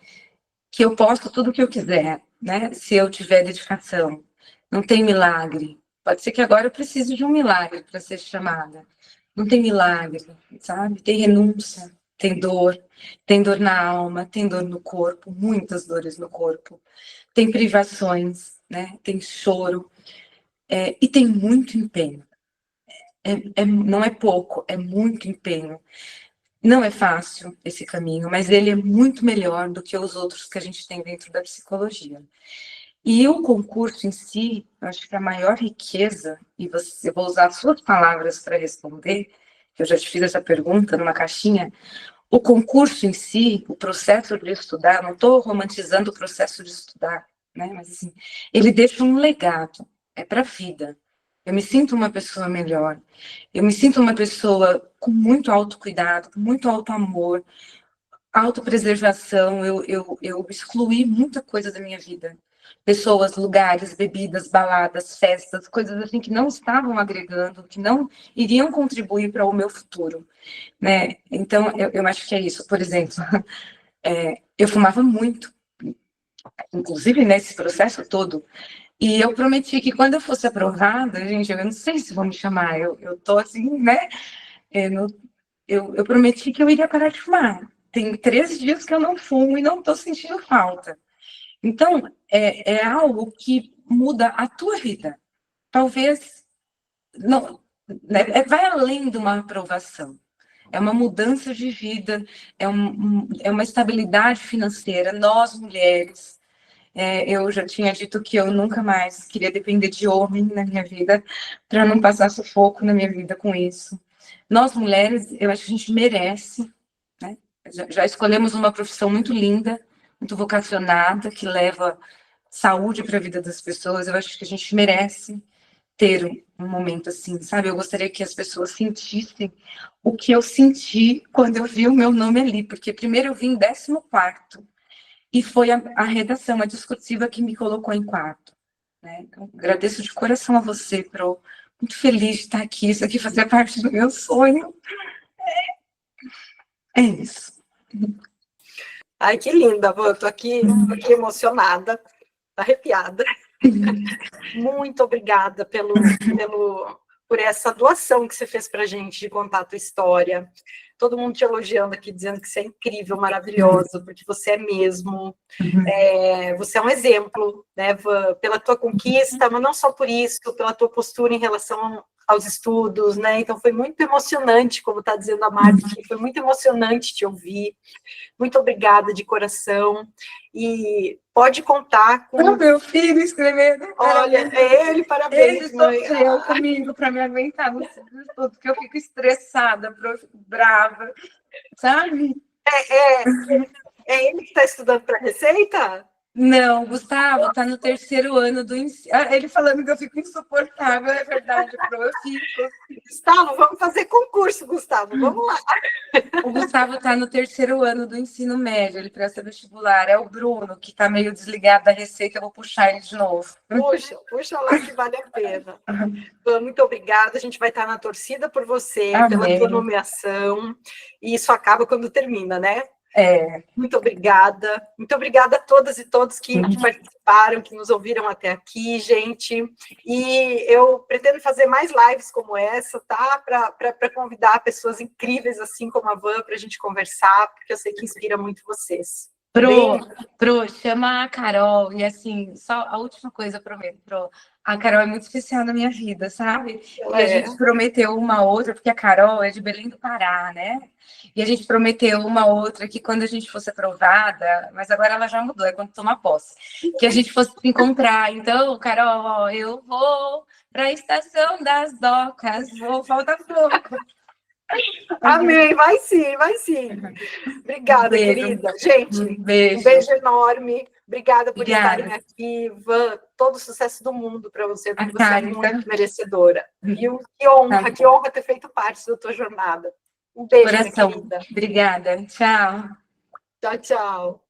que eu posso tudo o que eu quiser, né? Se eu tiver dedicação. Não tem milagre. Pode ser que agora eu precise de um milagre para ser chamada. Não tem milagre, sabe? Tem renúncia, tem dor na alma, tem dor no corpo, muitas dores no corpo, tem privações, né? Tem choro, e tem muito empenho. Não é pouco, é muito empenho. Não é fácil esse caminho, mas ele é muito melhor do que os outros que a gente tem dentro da psicologia. E o concurso em si, eu acho que a maior riqueza, e eu vou usar as suas palavras para responder, que eu já te fiz essa pergunta numa caixinha, o concurso em si, o processo de estudar, não estou romantizando o processo de estudar, né? Mas assim, ele deixa um legado, é para a vida. Eu me sinto uma pessoa melhor, eu me sinto uma pessoa com muito autocuidado, com muito autoamor, autopreservação, eu excluí muita coisa da minha vida. Pessoas, lugares, bebidas, baladas, festas, coisas assim que não estavam agregando, que não iriam contribuir para o meu futuro, né? Então, eu acho que é isso. Por exemplo, eu fumava muito, inclusive nesse processo todo, e eu prometi que quando eu fosse aprovada, gente, eu não sei se vão me chamar, eu tô assim, né? Eu prometi que eu iria parar de fumar. Tem 13 dias que eu não fumo e não estou sentindo falta. Então, é algo que muda a tua vida. Talvez, não, né, vai além de uma aprovação. é uma mudança de vida, é uma estabilidade financeira. Nós, mulheres, eu já tinha dito que eu nunca mais queria depender de homem na minha vida, para não passar sufoco na minha vida com isso. Nós, mulheres, eu acho que a gente merece, né? Já escolhemos uma profissão muito linda, muito vocacionada, que leva saúde para a vida das pessoas. Eu acho que a gente merece ter um momento assim, sabe? Eu gostaria que as pessoas sentissem o que eu senti quando eu vi o meu nome ali, porque primeiro eu vi em 14º, e foi a redação, a discursiva que me colocou em quarto, né? Então, agradeço de coração a você, Pro. Muito feliz de estar aqui, isso aqui fazia parte do meu sonho. É isso. Ai, que linda, Van, tô aqui emocionada, arrepiada. Muito obrigada por essa doação que você fez para a gente de contar a tua história. Todo mundo te elogiando aqui, dizendo que você é incrível, maravilhosa, porque você é mesmo. Você é um exemplo, né, pela tua conquista, mas não só por isso, pela tua postura em relação aos estudos, né? Então foi muito emocionante, como está dizendo a Marta, foi muito emocionante te ouvir. Muito obrigada de coração. E pode contar com... O meu filho escrevendo. Olha, ele, parabéns, ele sofreu comigo para me aguentar no tudo, porque eu fico estressada, brava, sabe? É ele que está estudando para receita? Não, Gustavo está no 3º ano do ensino. Ele falando que eu fico insuportável, é verdade, Pro, eu fico. Gustavo, vamos fazer concurso, Gustavo, vamos lá. O Gustavo está no 3º ano do ensino médio, ele presta vestibular. É o Bruno, que está meio desligado da receita, eu vou puxar ele de novo. Puxa lá que vale a pena. Muito obrigada, a gente vai estar na torcida por você, Amém. pela tua nomeação, e isso acaba quando termina, né? Muito obrigada a todas e todos que participaram, que nos ouviram até aqui, gente. E eu pretendo fazer mais lives como essa, tá? Para convidar pessoas incríveis, assim como a Van, para a gente conversar, porque eu sei que inspira muito vocês. Pro, chama a Carol, e assim, só a última coisa, prometo, Pro, a Carol é muito especial na minha vida, sabe? E a gente prometeu uma outra, porque a Carol é de Belém do Pará, né? E a gente prometeu uma outra que quando a gente fosse aprovada, mas agora ela já mudou, é quando toma posse, que a gente fosse se encontrar. Então, Carol, ó, eu vou para a Estação das Docas, falta pouco. Amém, vai sim, vai sim. Obrigada, querida. Gente, um beijo enorme. Obrigada por estarem aqui. Van, todo o sucesso do mundo para você, porque você é muito merecedora. E que honra ter feito parte da tua jornada. Um beijo, minha querida. Obrigada. Tchau. Tchau, tchau.